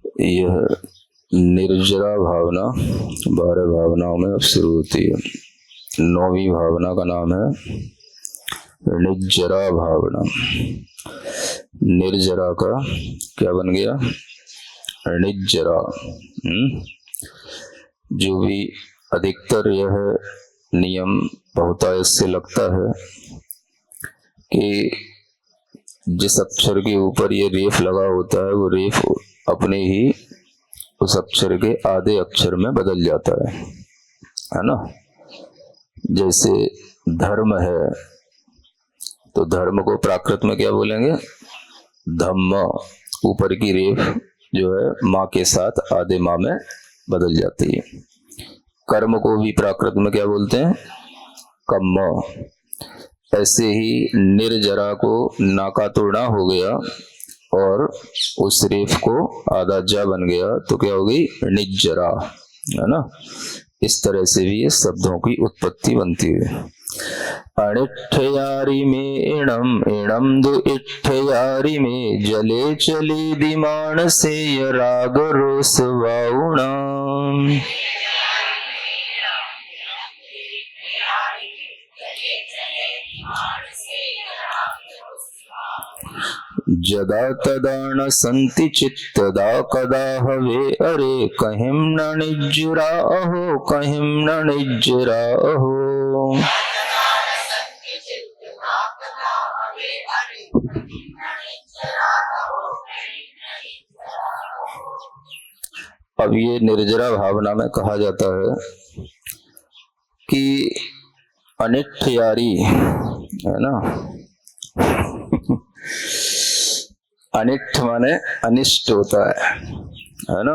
यह निर्जरा भावना 12 भावनाओं में अब शुरू होती है। 9वीं भावना का नाम है निर्जरा भावना। निर्जरा का क्या बन गया? निर्जरा। जो भी अधिकतर यह नियम बहुतायत से लगता है कि जिस अक्षर के ऊपर ये रेफ लगा होता है वो रेफ अपने ही उस अक्षर के आधे अक्षर में बदल जाता है ना। जैसे धर्म है तो धर्म को प्राकृत में क्या बोलेंगे? धम्म। ऊपर की रेफ जो है माँ के साथ आधे माँ में बदल जाती है। कर्म को भी प्राकृत में क्या बोलते हैं? कम्म। ऐसे ही निर्जरा को नाका तोड़ना हो गया और उस रेफ को आधा जा बन गया तो क्या हो गई? निजरा, है ना। इस तरह से भी ये शब्दों की उत्पत्ति बनती है। अनिठ यारी में एणम एणम दो इठ यारी में जले चले दिमाण से य राग रोस वाउणा। जदा तदा न संति चित्तदा कदा हवे अरे कहिम न निजरा अहो कहिम न निजरा अहो। अब ये निर्जरा भावना में कहा जाता है कि अनिठ यारी, है ना। अनिष्ट माने अनिष्ट होता है ना।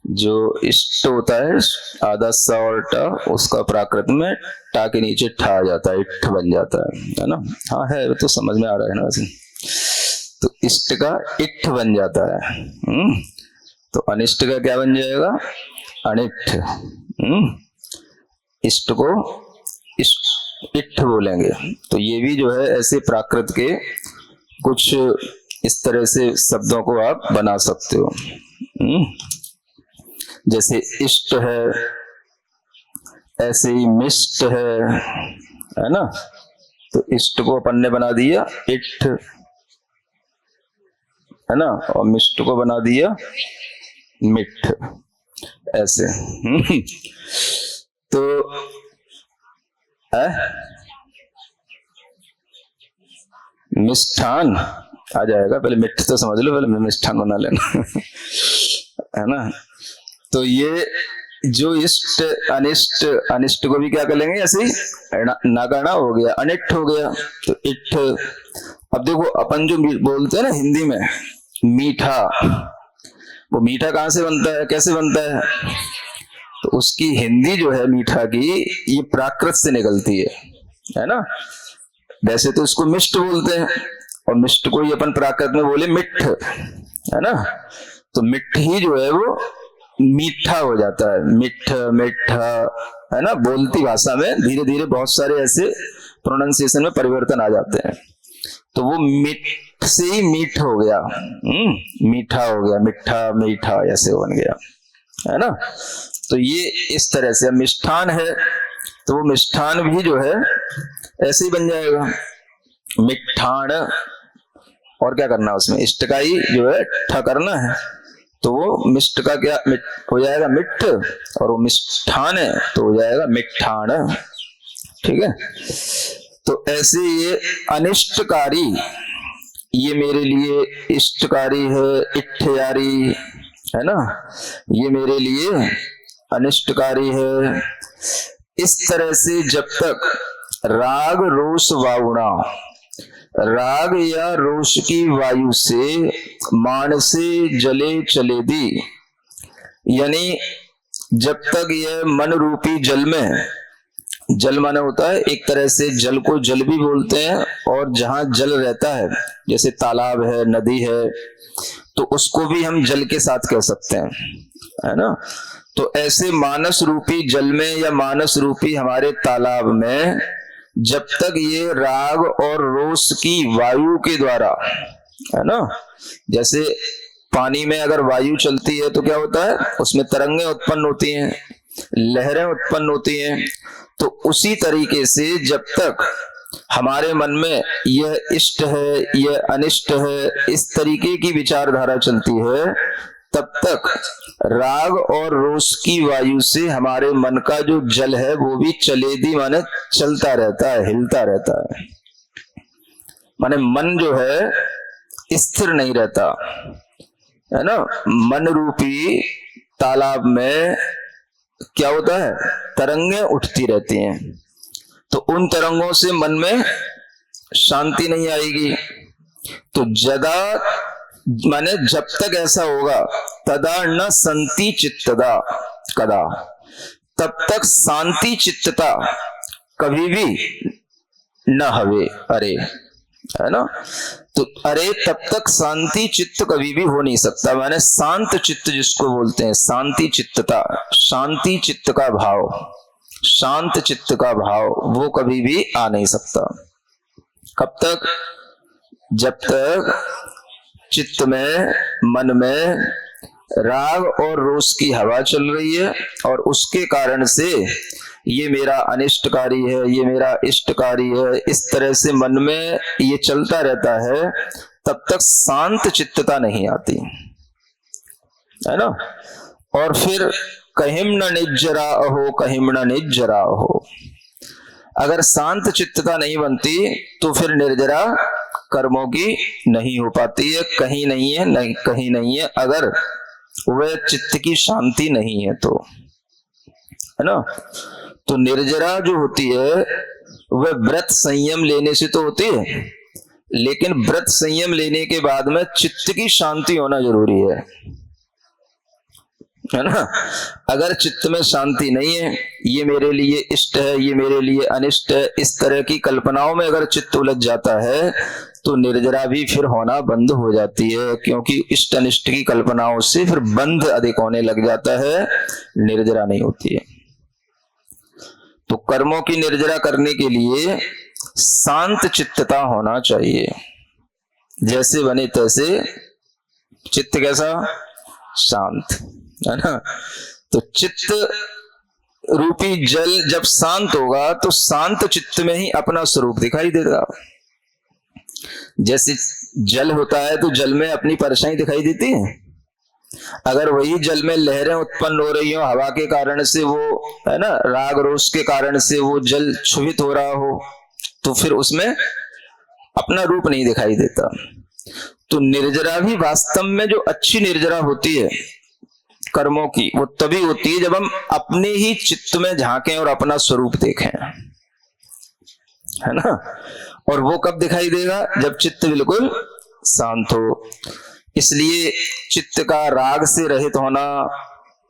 जो इष्ट होता है आधा सा और टा, उसका प्राकृत में टा के नीचे ठा आ जाता है, इठ बन जाता है ना। हाँ है तो समझ में आ रहा है ना वैसे। तो इष्ट का इठ बन जाता है। तो अनिष्ट का क्या बन जाएगा? अनिठ। इष्ट को इठ बोलेंगे। तो ये भी जो है ऐसे प्राकृत के कुछ इस तरह से शब्दों को आप बना सकते हो। जैसे इष्ट है, ऐसे ही मिष्ट है ना। तो इष्ट को अपन ने बना दिया इठ, है ना, और मिष्ट को बना दिया मिठ, ऐसे। तो मिष्ठान आ जाएगा। पहले मिठ तो समझ लो, पहले मिष्ठान बना लेना। है ना। तो ये जो इष्ट अनिष्ट, अनिष्ट को भी क्या कर लेंगे? ऐसे ही नागाना हो गया, अनिष्ट हो गया तो इठ। अब देखो अपन जो बोलते हैं ना हिंदी में मीठा, वो मीठा कहाँ से बनता है, कैसे बनता है? तो उसकी हिंदी जो है मीठा की, ये प्राकृत से निकलती है ना। वैसे तो इसको मिष्ट बोलते हैं और मिष्ट को ही अपन प्राकृत में बोले मिठ, है ना। तो मिठ ही जो है वो मीठा हो जाता है। मिठ, मिठा, है ना। बोलती भाषा में धीरे धीरे बहुत सारे ऐसे प्रोनाउंसिएशन में परिवर्तन आ जाते हैं। तो वो मिठ से ही मीठ हो गया, मीठा हो गया, मिठा मीठा ऐसे बन गया, है ना। तो ये इस तरह से मिष्ठान है तो वो मिष्ठान भी जो है ऐसे ही बन जाएगा मिठान। और क्या करना है उसमें? इष्ट का ही जो है ठ करना है। तो वो मिष्ट का क्या हो जाएगा? मिठ। और वो मिष्ठान है तो हो जाएगा मिठान। ठीक है। तो ऐसे ये अनिष्टकारी, ये मेरे लिए इष्टकारी है, इष्टयारी, है ना। ये मेरे लिए अनिष्टकारी है। इस तरह से जब तक राग रोष वाउणा, राग या रोष की वायु से मान से जले चले दी, यानी जब तक यह मन रूपी जल में, जल माने होता है एक तरह से जल को जल भी बोलते हैं, और जहां जल रहता है जैसे तालाब है, नदी है, तो उसको भी हम जल के साथ कह सकते हैं, है ना। तो ऐसे मानस रूपी जल में या मानस रूपी हमारे तालाब में जब तक ये राग और रोष की वायु के द्वारा, है ना, जैसे पानी में अगर वायु चलती है तो क्या होता है, उसमें तरंगें उत्पन्न होती हैं, लहरें उत्पन्न होती हैं। तो उसी तरीके से जब तक हमारे मन में यह इष्ट है, यह अनिष्ट है, इस तरीके की विचारधारा चलती है, तब तक राग और रोष की वायु से हमारे मन का जो जल है वो भी चलेदी माने चलता रहता है, हिलता रहता है। माने मन जो है स्थिर नहीं रहता है ना। मन रूपी तालाब में क्या होता है, तरंगें उठती रहती हैं। तो उन तरंगों से मन में शांति नहीं आएगी। तो जदा माने जब तक ऐसा होगा, तदा न संति चित्तदा कदा, तब तक शांति चित्तता कभी भी न हवे। अरे है ना, तो अरे तब तक शांति चित्त कभी भी हो नहीं सकता। माने शांत चित्त जिसको बोलते हैं, शांति चित्तता, शांति चित्त का भाव, शांत चित्त का भाव वो कभी भी आ नहीं सकता। कब तक, जब तक चित्त में, मन में राग और रोष की हवा चल रही है और उसके कारण से ये मेरा अनिष्टकारी है, ये मेरा इष्टकारी है, इस तरह से मन में ये चलता रहता है, तब तक शांत चित्तता नहीं आती है ना। और फिर कहिम न निज्जरा हो, कहिम न निज्जरा हो। अगर शांत चित्तता नहीं बनती तो फिर निर्जरा कर्मों की नहीं हो पाती है, कहीं नहीं है, नहीं कहीं नहीं है, अगर वह चित्त की शांति नहीं है तो, है ना। तो निर्जरा जो होती है वह व्रत संयम लेने से तो होती है, लेकिन व्रत संयम लेने के बाद में चित्त की शांति होना जरूरी है ना। अगर चित्त में शांति नहीं है, ये मेरे लिए इष्ट है, ये मेरे लिए अनिष्ट है, इस तरह की कल्पनाओं में अगर चित्त उलझ जाता है तो निर्जरा भी फिर होना बंद हो जाती है, क्योंकि इष्ट अनिष्ट की कल्पनाओं से फिर बंध अधिक होने लग जाता है, निर्जरा नहीं होती है। तो कर्मों की निर्जरा करने के लिए शांत चित्तता होना चाहिए। जैसे बने तैसे चित्त कैसा, शांत, है ना। तो चित्त रूपी जल जब शांत होगा तो शांत चित्त में ही अपना स्वरूप दिखाई देगा। जैसे जल होता है तो जल में अपनी परछाई दिखाई देती है। अगर वही जल में लहरें उत्पन्न हो रही हो हवा के कारण से, वो है ना, राग रोष के कारण से वो जल क्षुभित हो रहा हो, तो फिर उसमें अपना रूप नहीं दिखाई देता। तो निर्जरा भी वास्तव में जो अच्छी निर्जरा होती है कर्मों की, वो तभी होती है जब हम अपने ही चित्त में झांकें और अपना स्वरूप देखें, है ना। और वो कब दिखाई देगा, जब चित्त बिल्कुल शांत हो। इसलिए चित्त का राग से रहित होना,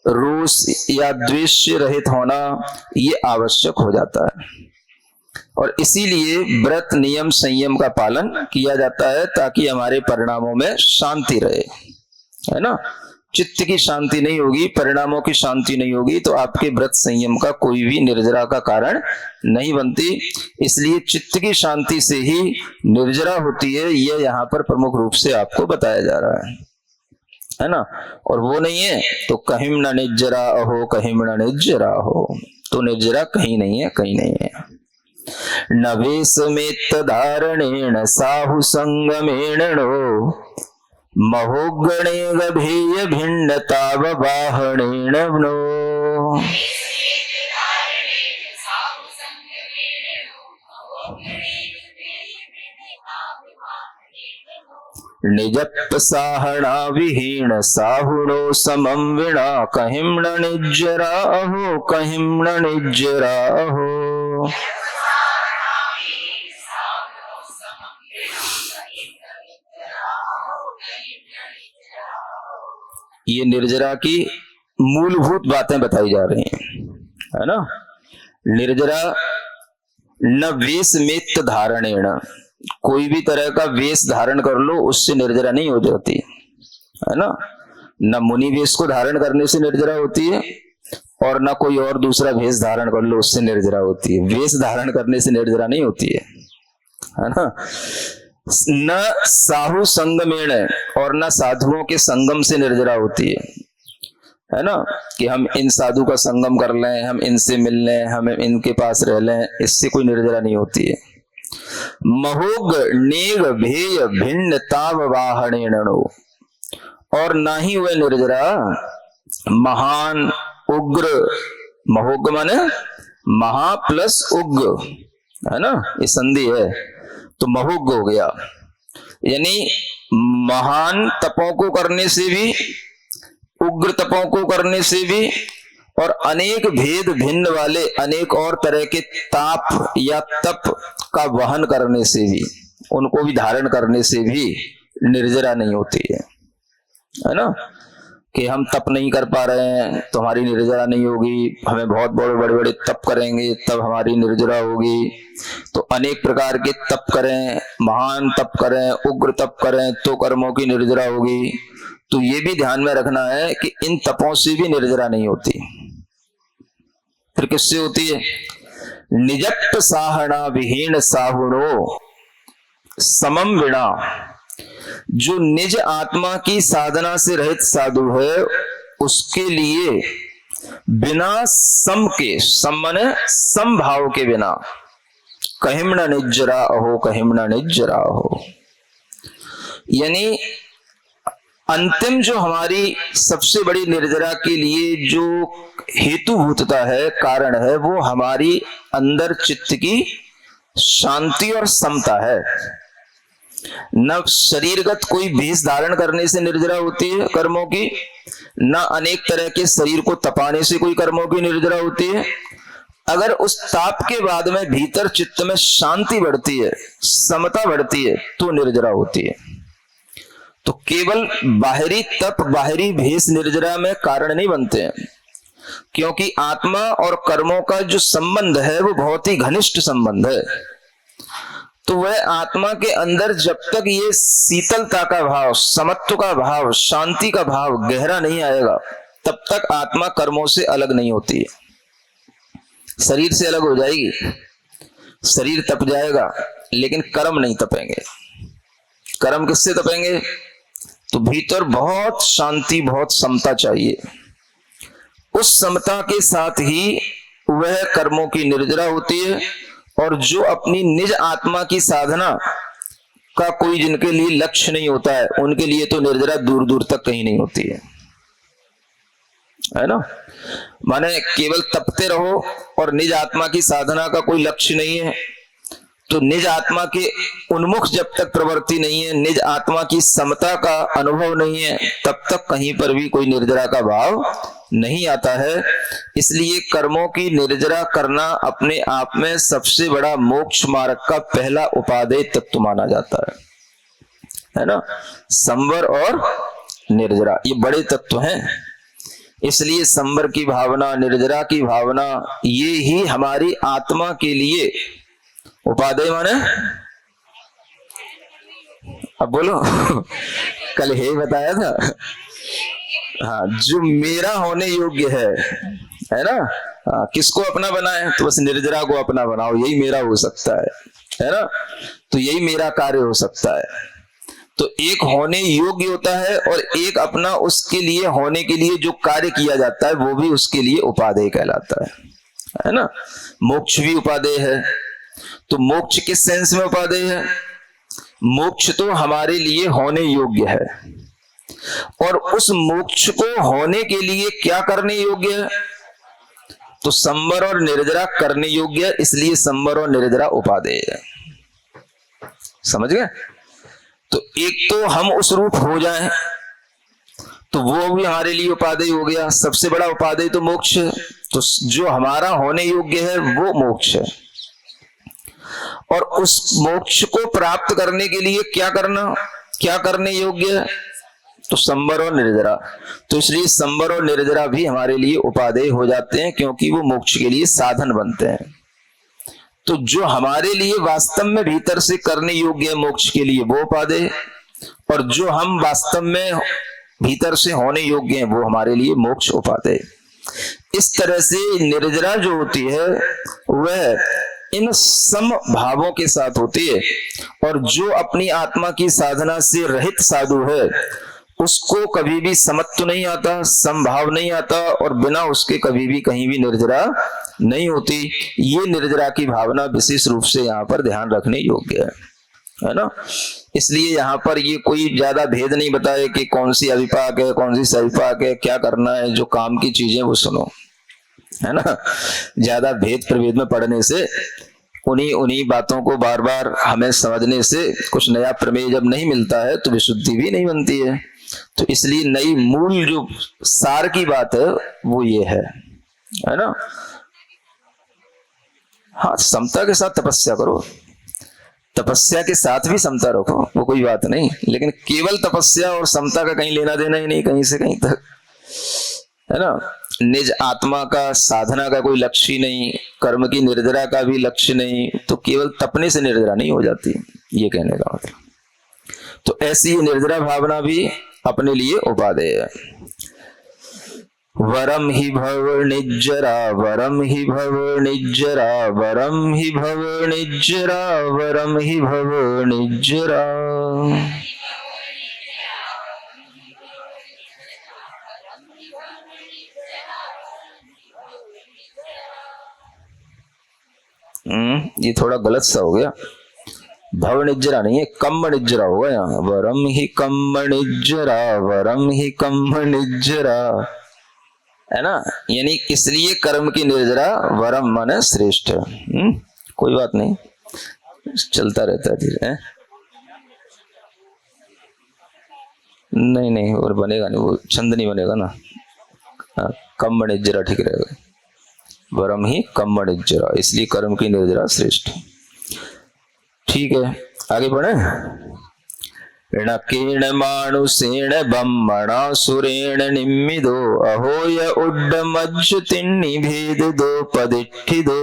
रोष या द्वेष से रहित होना, ये आवश्यक हो जाता है। और इसीलिए व्रत नियम संयम का पालन किया जाता है ताकि हमारे परिणामों में शांति रहे, है ना। चित्त की शांति नहीं होगी, परिणामों की शांति नहीं होगी, तो आपके व्रत संयम का कोई भी निर्जरा का कारण नहीं बनती। इसलिए चित्त की शांति से ही निर्जरा होती है, यह यहाँ पर प्रमुख रूप से आपको बताया जा रहा है ना। और वो नहीं है तो कहिम न निर्जरा हो, कहिम न निर्जरा हो, तो निर्जरा कहीं नहीं है, कहीं नहीं है। न वेशमेत धारणेण साहु संगमेण नो, महोगणे गभेय भिन्नताववाहनेन नो। निजप्साहणा विहीन साहुणो समं विना, कहिं न निज्जरा हो, कहिं न निज्जरा हो। ये निर्जरा की मूलभूत बातें बताई जा रही हैं, है ना। निर्जरा न वेश मेत धारणेण, कोई भी तरह का वेश धारण कर लो उससे निर्जरा नहीं हो जाती, है ना। न मुनि वेश को धारण करने से निर्जरा होती है और न कोई और दूसरा वेश धारण कर लो उससे निर्जरा होती है। वेश धारण करने से निर्जरा नहीं होती है ना। न साहु संगमेण, और न साधुओं के संगम से निर्जरा होती है ना, कि हम इन साधु का संगम कर लें, हम इनसे मिल लें, हम इनके पास रह लें, इससे कोई निर्जरा नहीं होती है। महोग नेग भेय भिन्न ताव वाहणेणो, और ना ही वह निर्जरा महान उग्र, महोग माने महा प्लस उग्र, है ना, ये संधि है, तो महोग हो गया, यानी महान तपों को करने से भी, उग्र तपों को करने से भी, और अनेक भेद भिन्न वाले अनेक और तरह के ताप या तप का वहन करने से भी, उनको भी धारण करने से भी निर्जरा नहीं होती है ना, कि हम तप नहीं कर पा रहे हैं तो हमारी निर्जरा नहीं होगी, हमें बहुत बड़े बड़े तप करेंगे तब हमारी निर्जरा होगी। तो अनेक प्रकार के तप करें, महान तप करें, उग्र तप करें तो कर्मों की निर्जरा होगी। तो ये भी ध्यान में रखना है कि इन तपों से भी निर्जरा नहीं होती। फिर किससे होती है? निजप्त साहना विहीन साहुणो समम विना, जो निज आत्मा की साधना से रहित साधु है उसके लिए बिना सम के, सम माने समभाव के बिना, कहिमना निज्जरा अहो कहिमना निज्जरा अहो, यानी अंतिम जो हमारी सबसे बड़ी निर्जरा के लिए जो हेतुभूतता है, कारण है, वो हमारी अंदर चित्त की शांति और समता है। न शरीरगत कोई भेष धारण करने से निर्जरा होती है कर्मों की, न अनेक तरह के शरीर को तपाने से कोई कर्मों की निर्जरा होती है। अगर उस ताप के बाद में भीतर चित्त में शांति बढ़ती है, समता बढ़ती है, तो निर्जरा होती है। तो केवल बाहरी तप, बाहरी भेष निर्जरा में कारण नहीं बनते हैं, क्योंकि आत्मा और कर्मों का जो संबंध है वो बहुत ही घनिष्ठ संबंध है। तो वह आत्मा के अंदर जब तक ये शीतलता का भाव, समत्व का भाव, शांति का भाव गहरा नहीं आएगा, तब तक आत्मा कर्मों से अलग नहीं होती है। शरीर से अलग हो जाएगी, शरीर तप जाएगा लेकिन कर्म नहीं तपेंगे। कर्म किससे तपेंगे? तो भीतर बहुत शांति, बहुत समता चाहिए। उस समता के साथ ही वह कर्मों की निर्जरा होती है। और जो अपनी निज आत्मा की साधना का कोई जिनके लिए लक्ष्य नहीं होता है, उनके लिए तो निर्जरा दूर दूर तक कहीं नहीं होती है ना। माने केवल तपते रहो और निज आत्मा की साधना का कोई लक्ष्य नहीं है, तो निज आत्मा के उन्मुख जब तक प्रवृत्ति नहीं है, निज आत्मा की समता का अनुभव नहीं है, तब तक कहीं पर भी कोई निर्जरा का भाव नहीं आता है। इसलिए कर्मों की निर्जरा करना अपने आप में सबसे बड़ा मोक्ष मार्ग का पहला उपादेय तत्व माना जाता है ना। संवर और निर्जरा ये बड़े तत्व हैं। इसलिए संवर की भावना, निर्जरा की भावना, ये ही हमारी आत्मा के लिए उपादेय माने। अब बोलो कल हे बताया था, हाँ, जो मेरा होने योग्य है ना। हाँ, किसको अपना बनाए? तो बस निर्जरा को अपना बनाओ, यही मेरा हो सकता है ना। तो यही मेरा कार्य हो सकता है। तो एक होने योग्य होता है और एक अपना उसके लिए होने के लिए जो कार्य किया जाता है वो भी उसके लिए उपादेय कहलाता है ना। मोक्ष भी उपादेय है। तो मोक्ष किस सेंस में उपादेय है? मोक्ष तो हमारे लिए होने योग्य है, और उस मोक्ष को होने के लिए क्या करने योग्य है? तो संवर और निर्जरा करने योग्य है, इसलिए संवर और निर्जरा उपादेय है। समझ गए? तो एक तो हम उस रूप हो जाएं, तो वो भी हमारे लिए उपादेय हो गया। सबसे बड़ा उपादेय तो मोक्ष है। तो जो हमारा होने योग्य है वो मोक्ष है, और उस मोक्ष को प्राप्त करने के लिए क्या करना, क्या करने योग्य है? तो संवर और निर्जरा। तो इसलिए संवर और निर्जरा भी हमारे लिए उपादेय हो जाते हैं, क्योंकि वो मोक्ष के लिए साधन बनते हैं। तो जो हमारे लिए वास्तव में भीतर से करने योग्य है मोक्ष के लिए वो उपादेय, और जो हम वास्तव में भीतर से होने योग्य हैं वो हमारे लिए मोक्ष उपादेय। इस तरह से निर्जरा जो होती है वह इन सम भावों के साथ होती है। और जो अपनी आत्मा की साधना से रहित साधु है उसको कभी भी समत्व नहीं आता, समभाव नहीं आता, और बिना उसके कभी भी कहीं भी निर्जरा नहीं होती। ये निर्जरा की भावना विशेष रूप से यहाँ पर ध्यान रखने योग्य है ना। इसलिए यहाँ पर ये कोई ज्यादा भेद नहीं बताए कि कौन सी अभिपाक है कौन सी सविपाक है, क्या करना है। जो काम की चीजें वो सुनो, है ना। ज्यादा भेद प्रभेद में पढ़ने से, उन्हीं उन्हीं बातों को बार बार हमें समझने से कुछ नया प्रमेय जब नहीं मिलता है तो विशुद्धि भी नहीं बनती है। तो इसलिए नई मूल जो सार की बात है वो ये है ना। हाँ, समता के साथ तपस्या करो, तपस्या के साथ भी समता रखो, वो कोई बात नहीं। लेकिन केवल तपस्या और समता का कहीं लेना देना ही नहीं, कहीं से कहीं तक, है ना। निज आत्मा का साधना का कोई लक्ष्य ही नहीं, कर्म की निर्जरा का भी लक्ष्य नहीं, तो केवल तपने से निर्जरा नहीं हो जाती, ये कहने का मतलब। तो ऐसी निर्जरा भावना भी अपने लिए उपादेय है। वरम ही भव निज्जरा, वरम ही भव निज्जरा, वरम ही भव निज्जरा, वरम ही भव निज्जरा। ये थोड़ा गलत सा हो गया। भव निज्जरा नहीं है, कम्म निज्जरा होगा यहाँ। वरम ही कम्म निज्जरा, वरम ही कम्म निज्जरा, है ना। यानी इसलिए कर्म की निर्जरा वरम माने श्रेष्ठ। कोई बात नहीं, चलता रहता है धीरे। नहीं नहीं, और बनेगा नहीं, वो छंद नहीं बनेगा ना। कम्म निज्जरा ठीक रहेगा। वरम ही कम्म निज्जरा, इसलिए कर्म की निर्जरा श्रेष्ठ। ठीक है, आगे बढ़े। ऋणकेण मानुषेण ब्रह्मणा सुरेण निम्मिदो, अहोय उड्डमज्ज तिन्नि भेद दो पदिठिदो।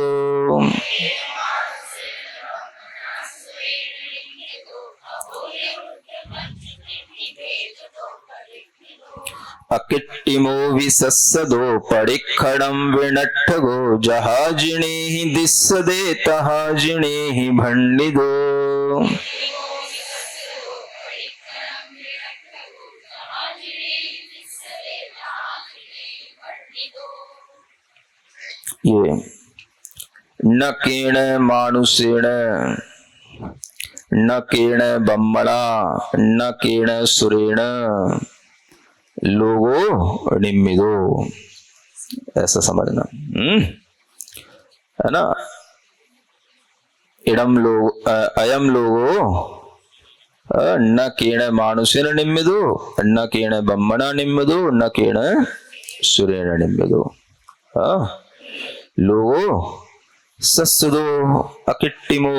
अकिट्टिमो विसस्सदो पडिक्खडं विनट्ठगो, जहाजिणे हि दिस्सदे तहाजिणे हि भण्डिदो। ये न केण मानुषेण, न केण ब्रह्मणा, न केण सुरेण, लोगो निम्मिदो, ऐसा समझना। है ना। इडम लोग अयम लोगो न केण मानुषेण निम्मिदो, न केण ब्रह्मणा निम्मिदो, न केण सुरेण निम्मिदो। लोगो सस्सदो अकिट्टिमो,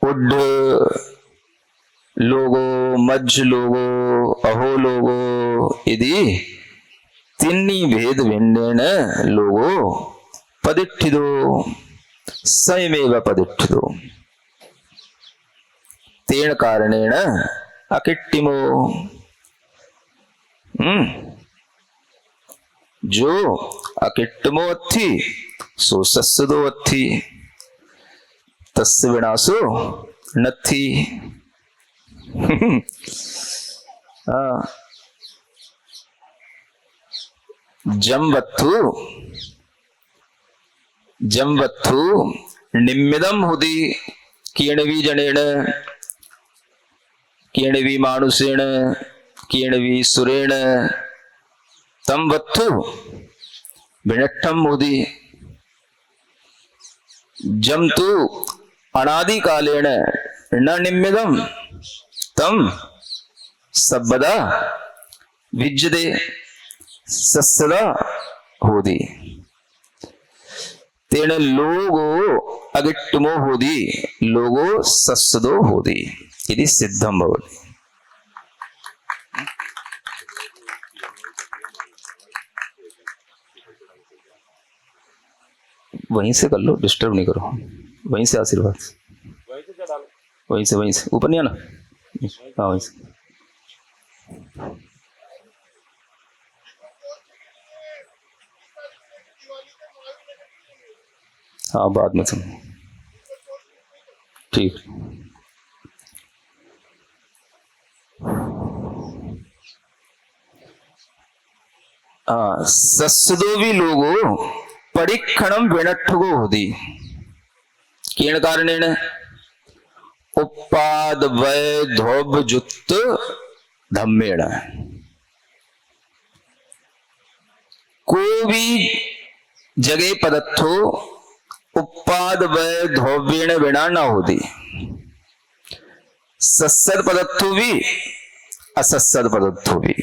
उड्ड लोगो, मज्ज लोगो, अहो लोगो, इति तिन्नि भेद भिन्नेन लोगो पदिठिदो, स्वयमेव पदिठिदो, तेन कारणेन अकिट्टिमो। जो अकिट्टमो अत्थि सो सस्सदो अत्थि, तस्य विनाशो नत्थि। जमवत्थु, जमवत्थु निम्मिदम हुदि कियणवी जनेन, कियणवी मानुषेण, कियणवी सुरेण, तम वत्थु विनट्ठम मुदि। जम तु अनादि कालेन न निम्मिदम तम सबदा विज्जते सस्सदा होदि, तेन लोगो अगिट्टमो होदि, लोगो सस्सदो होदि, इति सिद्धम भवति। वहीं से कर लो, डिस्टर्ब नहीं करो, वहीं से आशीर्वाद, वहीं से ऊपर नहीं आना। हाँ वहीं से। हाँ बाद में तुम ठीक। सस्सदोवि लोगो परिक्षणम विनठ्ठगो होदी केन कारणेन उपाद वय धोब जुत्त धम्मेण। कोई भी जगह पदत्थो उपाद वय धोव्येण विना न होदी। सस्सद पदत्थो भी असस्सद पदत्थो भी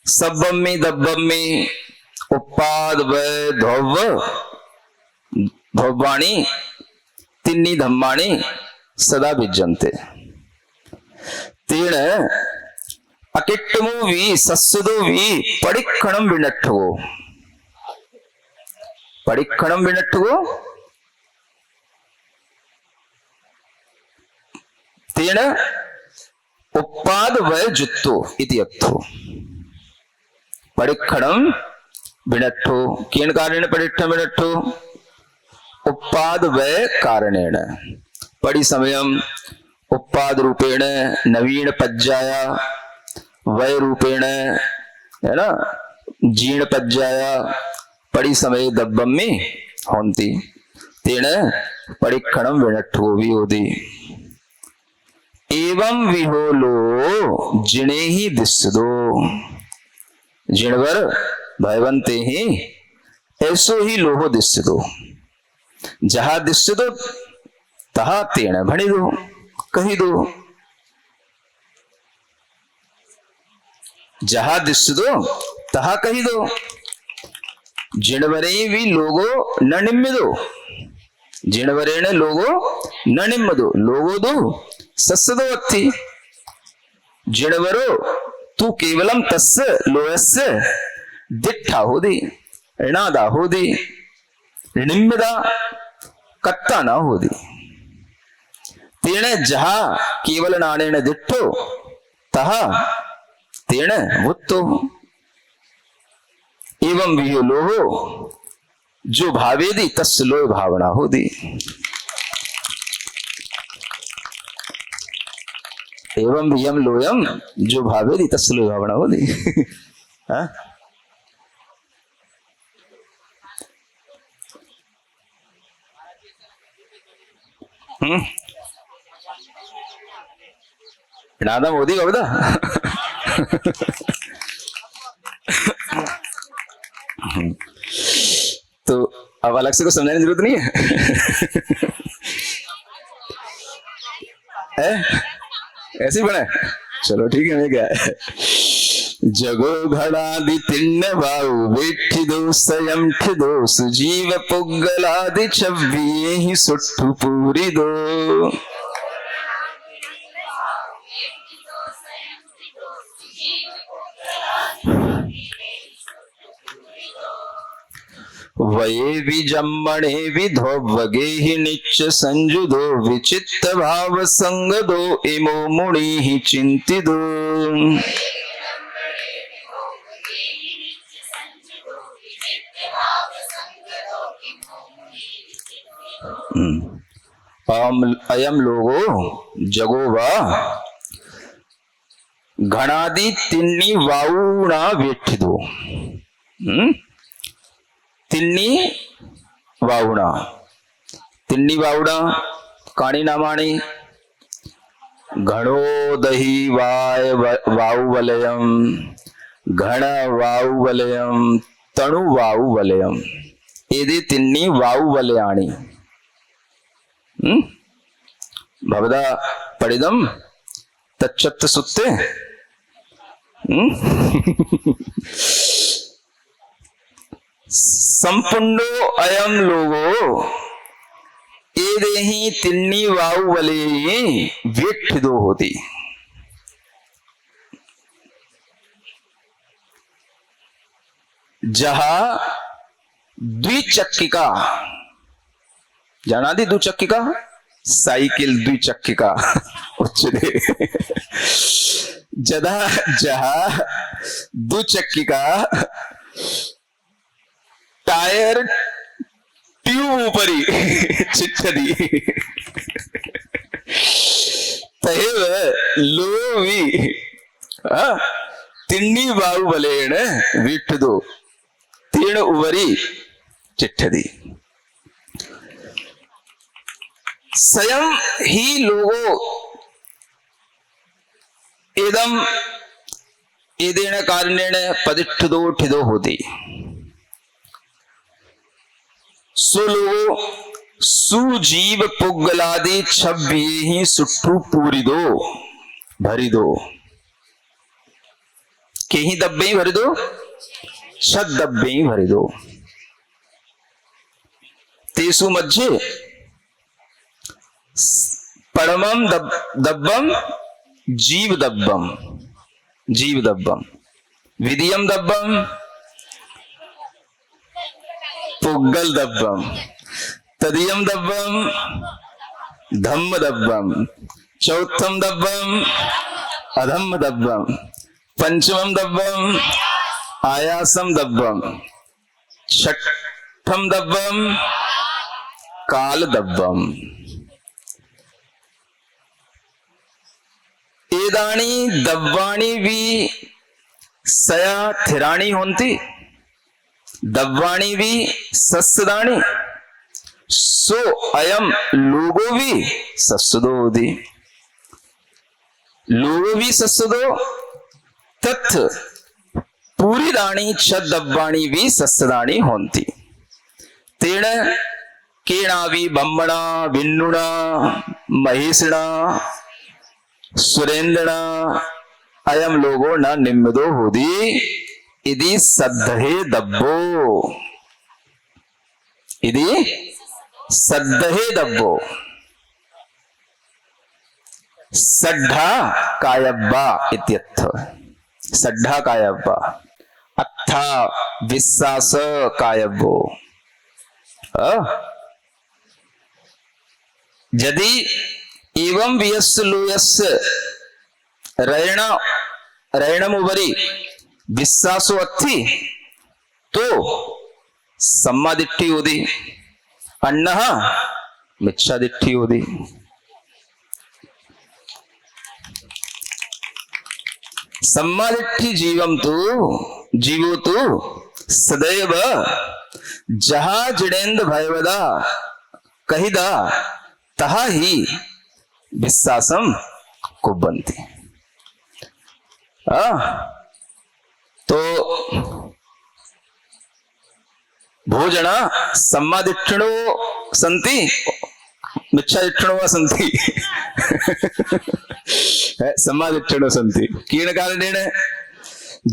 सब्बम्मी दब्बम्मी उपाद वय धोव धोवाणी तिन्नी धम्माणी सदा भिज्जन्ते। तेन अकिट्टमो वि सस्सदो वि परिक्षणम विनठ्ठगो। परिक्षणम विनठ्ठगो तेन उपाद वय जुत्तो इति अर्थो। परिक्षणम विनठ्ठो केन कारणेन परिक्षणम विनठ्ठो उपाद वय कारणेन। परि समयम उपाद रूपेण नवीन पज्जाया वय रूपेण है ना जीर्ण पज्जाया परि समय दब्बम में होंती। तेन परिक्षणम विनठ्ठो भी होती। एवं विहोलो जिणे ही दिस्सदो जिणवर भयवंते ही ऐसो ही लोहो दिस्सदो। जहां दिस्सदो तहा तेण भणी दो कही दो। जहां दिस्सदो तहा कही दो। जिणवरे भी लोगो न निम्मिदो जिणवरेण लोगो न निम्मदो लोगो दो सस्सदो अत्थि। जिणवरो तू केवलम तस्य लोयस्य दिट्ठा होदी ऋणादा होदी निम्मदा कत्ता न होदी। तेण जहा केवल नाणेन दिट्ठो तहा तेण वुत्तो। एवं भी लोहो जो भावेदी तस्य लोय भावना होदी। एवं भी यम लोयम जो भावेदी तस्य लोय भावना होदी। हाँ नादा मोदी का बता। तो अब अलग से कुछ समझाने की जरूरत नहीं है? ऐसे ही बना। चलो ठीक है। मैं क्या है जगो घड़ा दी तिन्न बाऊ बेठी दो स्वयं ठिदो सुजीव पुग्गलादि छब्बिये ही सुट्ठु पूरी दो। वये विजम्मणे विधोवगे ही निच्च संजुदो विचित्त भाव संग दो इमो मुनि ही चिंतिदो। अयम लोगो जगोवा घनादि तिन्नी वाउना वेठिदो। तिन्नी वाउणा तिन्नी वाउणा काणी नामाणी घणो दही वाय वाउ वलयम घण वाउ वलयम तणु वाउ वलयम एदे तिन्नी वाउ वलयाणी। भवदा पड़िदम तच्चत्त सुत्ते। संपुंडो अयम लोगो एदे ही तिन्नी वाउ वले वेठिदो होती। जहां द्विचक्रिका जाना दी द्विचक्रिका साइकिल द्विचक्रिका उच्चते जदा जहां द्विचक्रिका टायर ट्यूब ऊपरी चिट्ठदी तहेव लोवी तिन्नी बाहुबलेन विठ्ठदो तीर्ण उवरी चिट्ठदी। स्वयं ही लोगो एदम एदेन कारणेन पदिठ्ठदो ठिदो होती सो लोगो सुजीव पुग्गलादि छब्बी ही सुट्ठू पूरी दो भरी दो के ही दब्बे ही भरी दो छद दब्बे ही भरी दो तेसु मध्य परमम दब्बम जीव दब्बम विधियम दब्बम पुग्गल दब्बम तदीयम दब्बम धम्म दब्बम चौथम दब्बम अधम्म दब्बम पंचमम दब्बम आयासम दब्बम छठम दब्बम काल दब्बम। एदानी दब्बाणी भी सया थिराणी होती दब्बाणी भी सस्सदाणी सो अयम लोगो भी सस्सदो होती लोगो भी सस्सदो तथ पूरी दाणी छद दब्बाणी भी सस्सदाणी होती तेण केणावी बम्मणा विन्नुणा महेशणा सुरेंद्रना अयम लोगो न निम्मदो होदी इदी सद्धहे दब्बो इदी सद्धहे दब्बो सड्ढा कायब्बा इत्यर्थ सड्ढा कायब्बा अत्था विश्वास कायब्बो यदि एवं वियस्य लोयस्य रैणमुपरि विश्वासो अत्थि तो सम्मादिट्ठी होदी अन्नः मिच्छादिट्ठी होदी। सम्मादिट्ठी जीवो तो सदैव जहा जिडेन्द्र भयवदा कहिदा तहा ही विश्वासम कुबंती। तो भोजन सम्मादिष्ठिणो सन्ति मिच्छादिष्ठिणो वा सन्ति सम्मादिष्ठिणो सन्ति केन कारणेन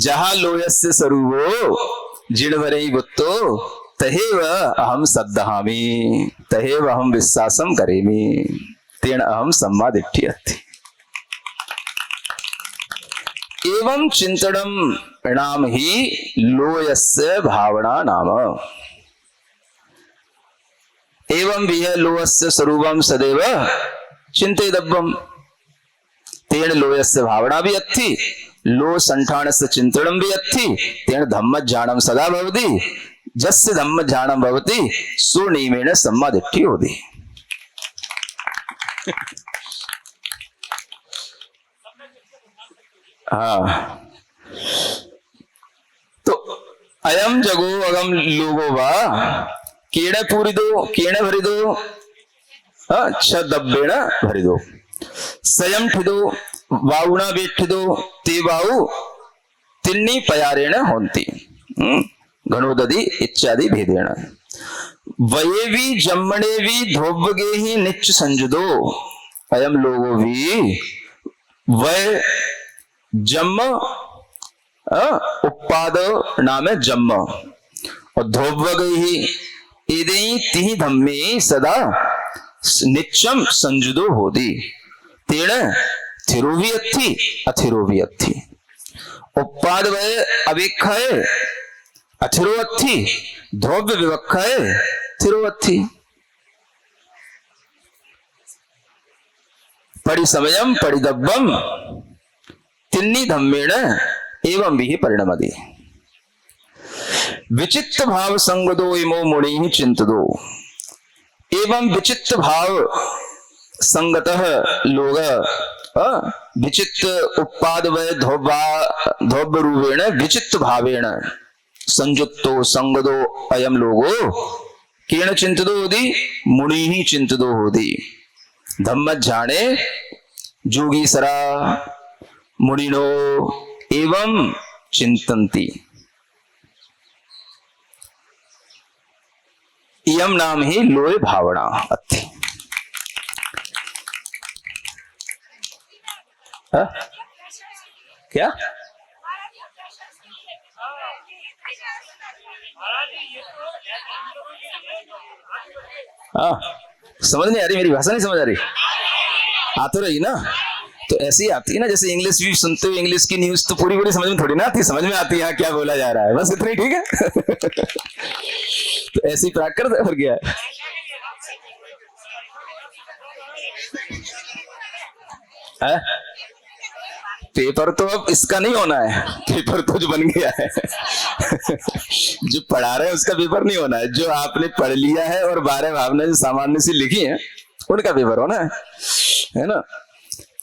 जहा लोयस्य स्वरूपो जिणवरै वुत्तो तहेव अहम सद्धहामि तहेव अहम विश्वासम करेमि तेन अहम सम्मादिष्ठि अस्ति। एवं चिंतनम नाम ही लोयस्य भावना नाम एवं विह लोयस्य स्वरूपम सदैव चिंतेदब्बम तेन लोयस्य भावना भी अत्थि लो संठानस्य चिंतनम भी अत्थि तेन धम्म ज्ञानम सदा भवति जस्य धम्म ज्ञानम भवति सो नियमेन सम्मादिष्ठि होति। हाँ तो अयम जगो अगम लोगो वा केण पूरी दो केण भरी दो छ दब्बेण भरी दो स्वयं ठिदो वाउणा बेठिदो ते वाउ तिन्नी पयारेण होंती गणोदधि इत्यादि भेदेण वयेवी जम्मणेवी धोबगे ही निच्च संजुदो अयम लोगो भी वय जम्म उपाद नाम जम्म और धोबग ही इदई तिहि धम्मे सदा निच्चम संजुदो होदी तेण थिरो भी अत्थि अथिरो भी अत्थि उपाद वय अवेक्षय अथिरो अत्थि ध्रुव विवक्षय थिरो अत्थि परि समयम परिदब्बम तिन्नी धम्मेण एवं भी परिणमति विचित्र भाव संगदो इमो मुनि चिंतदो एवं विचित्र भाव संगतः लोग विचित्र उपाद वय धौब्य रूपेण विचित्र भावेण संयुक्तो संगदो अयम लोगो केण चिंतितो होती मुनि ही चिंतितो होती धम्म जाने जोगी सरा मुनिनो एवं चिंतन्ति। इयम नाम ही लोय भावना अति। क्या समझ नहीं आ रही, मेरी भाषा नहीं समझ आ रही? आ तो रही ना, तो ऐसी ही आती है ना, जैसे इंग्लिश भी सुनते हो, इंग्लिश की न्यूज तो पूरी पूरी समझ में थोड़ी ना आती, समझ में आती है क्या बोला जा रहा है, बस इतना ही ठीक है। तो ऐसी प्राकृत और क्या है? पेपर तो अब इसका नहीं होना है, पेपर तो जो बन गया है जो पढ़ा रहे हैं उसका पेपर नहीं होना है, जो आपने पढ़ लिया है और 12 भावना जो सामान्य से लिखी है उनका पेपर होना है ना।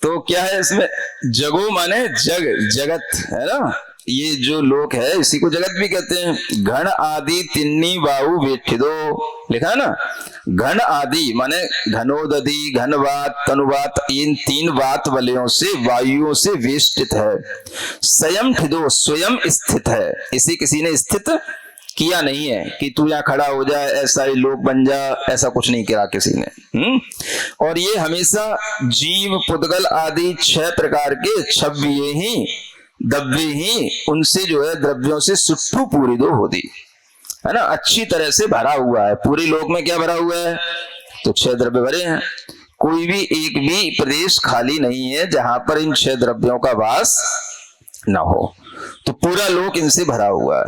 तो क्या है इसमें, जगो माने जग, जगत है ना, ये जो लोक है इसी को जगत भी कहते हैं। घन आदि तिन्नी बाहु वेठिदो लिखा है ना, घन आदि माने घनोदधि घनवात तनुवात, इन 3 वात वलयों से वायुओं से वेष्टित है। स्वयं ठिदो स्वयं स्थित है, इसे किसी ने स्थित किया नहीं है कि तू यहाँ खड़ा हो जाए ऐसा ही लोक बन जा, ऐसा कुछ नहीं किया किसी ने। और ये हमेशा जीव पुद्गल आदि 6 प्रकार के छव्य ही दब्बे ही उनसे जो है द्रव्यों से सुट्ठू पूरी दो होती है ना, अच्छी तरह से भरा हुआ है। पूरे लोक में क्या भरा हुआ है, तो 6 द्रव्य भरे हैं, कोई भी एक भी प्रदेश खाली नहीं है जहां पर इन 6 द्रव्यों का वास ना हो, तो पूरा लोक इनसे भरा हुआ है।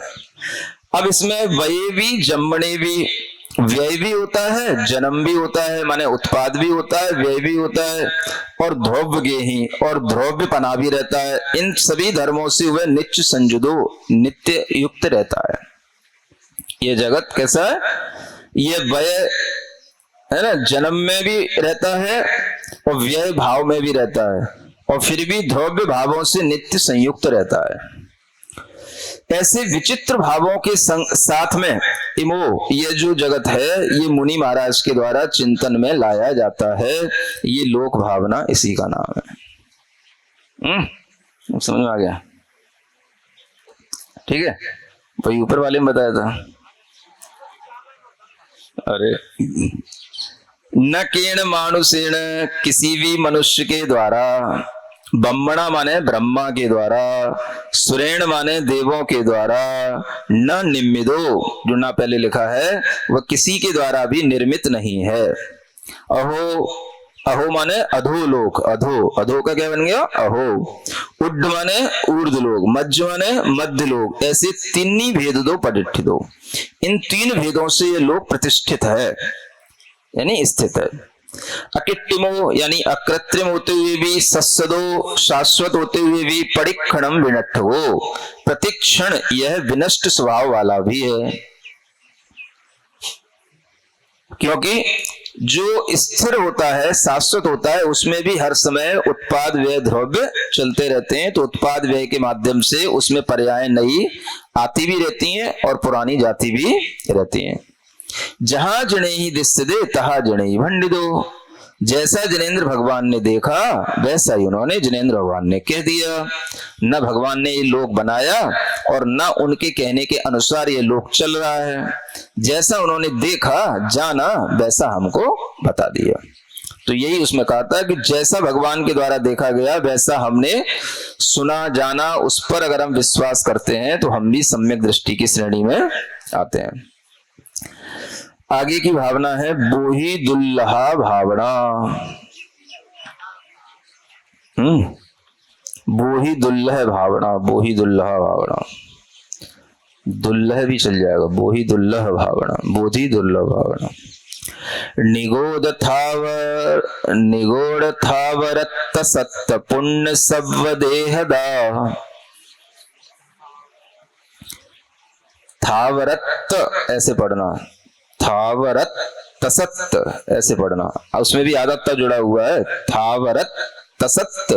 अब इसमें वये भी जम्मणे भी, व्यय भी होता है, जन्म भी होता है माने उत्पाद भी होता है, व्यय भी होता है, और ध्रुव्य ही और ध्रुव्य पना भी रहता है। इन सभी धर्मों से वह नित्य संजुदो नित्य युक्त रहता है। ये जगत कैसा है, ये व्यय है ना, जन्म में भी रहता है और व्यय भाव में भी रहता है, और फिर भी ध्रुव्य भावों से नित्य संयुक्त रहता है। ऐसे विचित्र भावों के साथ में इमो ये जो जगत है ये मुनि महाराज के द्वारा चिंतन में लाया जाता है, ये लोक भावना इसी का नाम है। समझ में आ गया? ठीक है, वही ऊपर वाले ने बताया था। अरे न केण मानुषेण, किसी भी मनुष्य के द्वारा, ब्रह्मणा माने ब्रह्मा के द्वारा, सुरेण माने देवों के द्वारा, न निम्मिदो जो ना पहले लिखा है वह किसी के द्वारा भी निर्मित नहीं है। अहो, अहो माने अधोलोक, अधो, अधो का क्या बन गया अहो। उड्ड माने ऊर्ध्वलोक, मध्य माने मध्यलोक, ऐसे 3 भेद दो पठितो, इन 3 भेदों से ये लोक प्रतिष्ठित है यानी स्थित है। अकृत्रिमो यानी अकृत्रिम होते हुए भी, सस्सदो शाश्वत होते हुए भी, परिक्षणम विनष्टो प्रतिक्षण यह विनष्ट स्वभाव वाला भी है। क्योंकि जो स्थिर होता है शाश्वत होता है उसमें भी हर समय उत्पाद व्यय द्रव्य चलते रहते हैं, तो उत्पाद व्यय के माध्यम से उसमें पर्याय नई आती भी रहती हैं और पुरानी जाती भी रहती हैं। जहां जने ही दिस्सदे तहा जने ही भंडिदो, जैसा जिनेंद्र भगवान ने देखा वैसा ही उन्होंने जिनेंद्र भगवान ने कह दिया। न भगवान ने ये लोक बनाया और न उनके कहने के अनुसार ये लोक चल रहा है, जैसा उन्होंने देखा जाना वैसा हमको बता दिया। तो यही उसमें कहा था कि जैसा भगवान के द्वारा देखा गया वैसा हमने सुना जाना, उस पर अगर हम विश्वास करते हैं तो हम भी सम्यक दृष्टि की श्रेणी में आते हैं। आगे की भावना है बोही दुल्लहा भावना। बोही दुल्लह भावना, बोही दुल्लहा भावना, दुल्लह भी चल जाएगा, बोही दुल्लह भावना, बोधी दुल्लह भावना। निगोड़ थावरत्त सत्त पुण्य सव्व देहदा, थावरत्त ऐसे पढ़ना, थावरत तसत्त, ऐसे पढ़ना। उसमें भी आधा त जुड़ा हुआ है, थावरत तसत्त,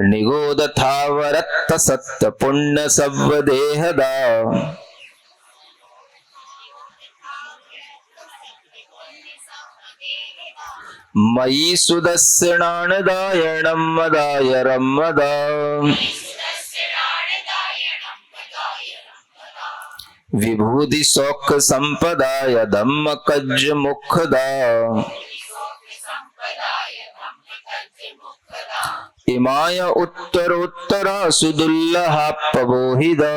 निगोद थावरत तसत्त पुण्य सव्व देहदा। मयि सुदस्यणानदायणं मदायरं मदा। विभूति सौख संपदाय धम्म कज्ज मुखदा। इमाय उत्तरोत्तरा सुदुल्लहा पवोहिदा।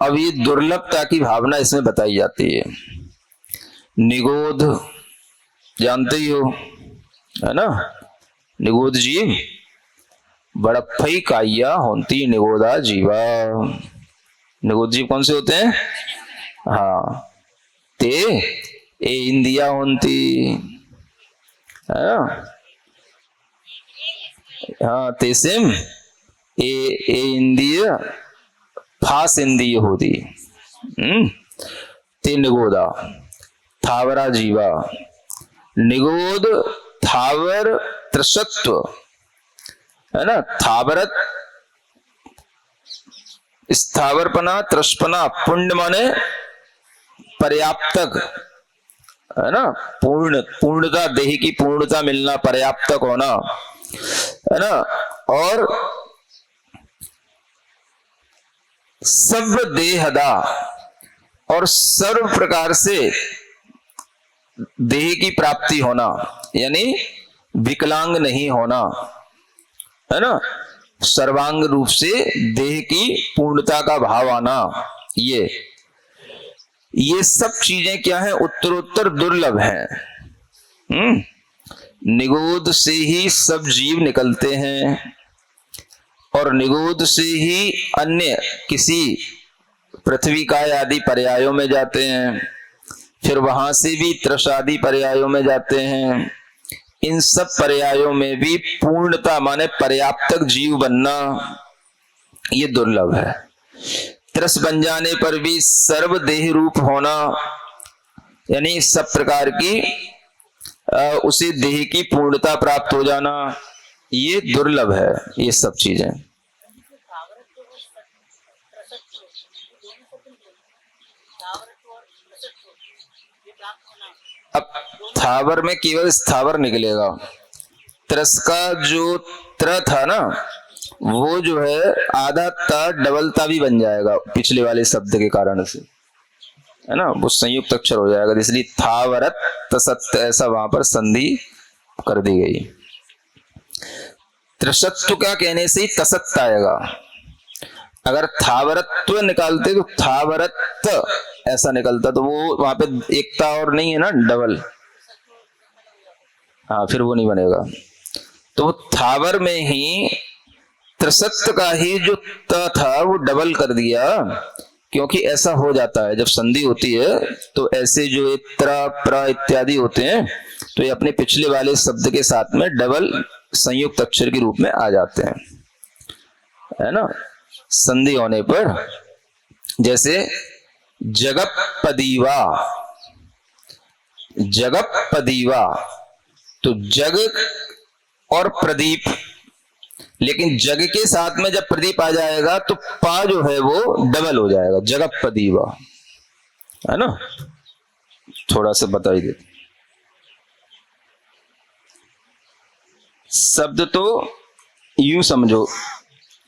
अब ये दुर्लभता की भावना इसमें बताई जाती है। निगोध जानते ही हो, है ना, निगोध जीव बड़प्पई काइया होती निगोदा जीवा। निगोद जीव कौन से होते हैं? हाँ, ते ए इंदिया होती है ना, हाँ तेसिम ए इंदिया फास इंदी होती। ते निगोदा थावरा जीवा। निगोद थावर त्रसत्व, है ना, थावरत स्थावरपना, त्रसपना, पुण्य माने पर्याप्तक, है ना, पूर्णता, देह की पूर्णता मिलना, पर्याप्तक होना, है ना, और सब देहदा, और सर्व प्रकार से देह की प्राप्ति होना, यानी विकलांग नहीं होना, है ना, सर्वांग रूप से देह की पूर्णता का भाव आना। ये सब चीजें क्या है? उत्तरोत्तर दुर्लभ हैं। निगोद से ही सब जीव निकलते हैं और निगोद से ही अन्य किसी पृथ्वी काय आदि पर्यायों में जाते हैं, फिर वहां से भी त्रस आदि पर्यायों में जाते हैं। इन सब पर्यायों में भी पूर्णता माने पर्याप्तक जीव बनना ये दुर्लभ है। त्रस बन जाने पर भी सर्व देह रूप होना, यानी सब प्रकार की उसे देह की पूर्णता प्राप्त हो जाना, ये दुर्लभ है। ये सब चीजें अब थावर में केवल स्थावर निकलेगा। त्रस का जो त्र था ना, वो जो है आधा ता डबलता भी बन जाएगा पिछले वाले शब्द के कारण से, है ना, वो संयुक्त अक्षर हो जाएगा, इसलिए थावरत तसत्त ऐसा वहां पर संधि कर दी गई। त्रसत्व का कहने से ही तसत्त आएगा। अगर थावरत्व निकालते तो थावरत ऐसा निकलता, तो वो वहां पे एकता और नहीं है ना, डबल, हाँ, फिर वो नहीं बनेगा। तो वो थावर में ही त्रसत्व का ही जो त था वो डबल कर दिया, क्योंकि ऐसा हो जाता है जब संधि होती है, तो ऐसे जो त्रा प्र इत्यादि होते हैं तो ये अपने पिछले वाले शब्द के साथ में डबल संयुक्त अक्षर के रूप में आ जाते हैं, है ना, संधि होने पर। जैसे जगपदीवा, जगपदीवा, तो जग और प्रदीप, लेकिन जग के साथ में जब प्रदीप आ जाएगा तो पा जो है वो डबल हो जाएगा, जगपदीवा, है ना। थोड़ा सा बता ही देते। शब्द तो यूं समझो,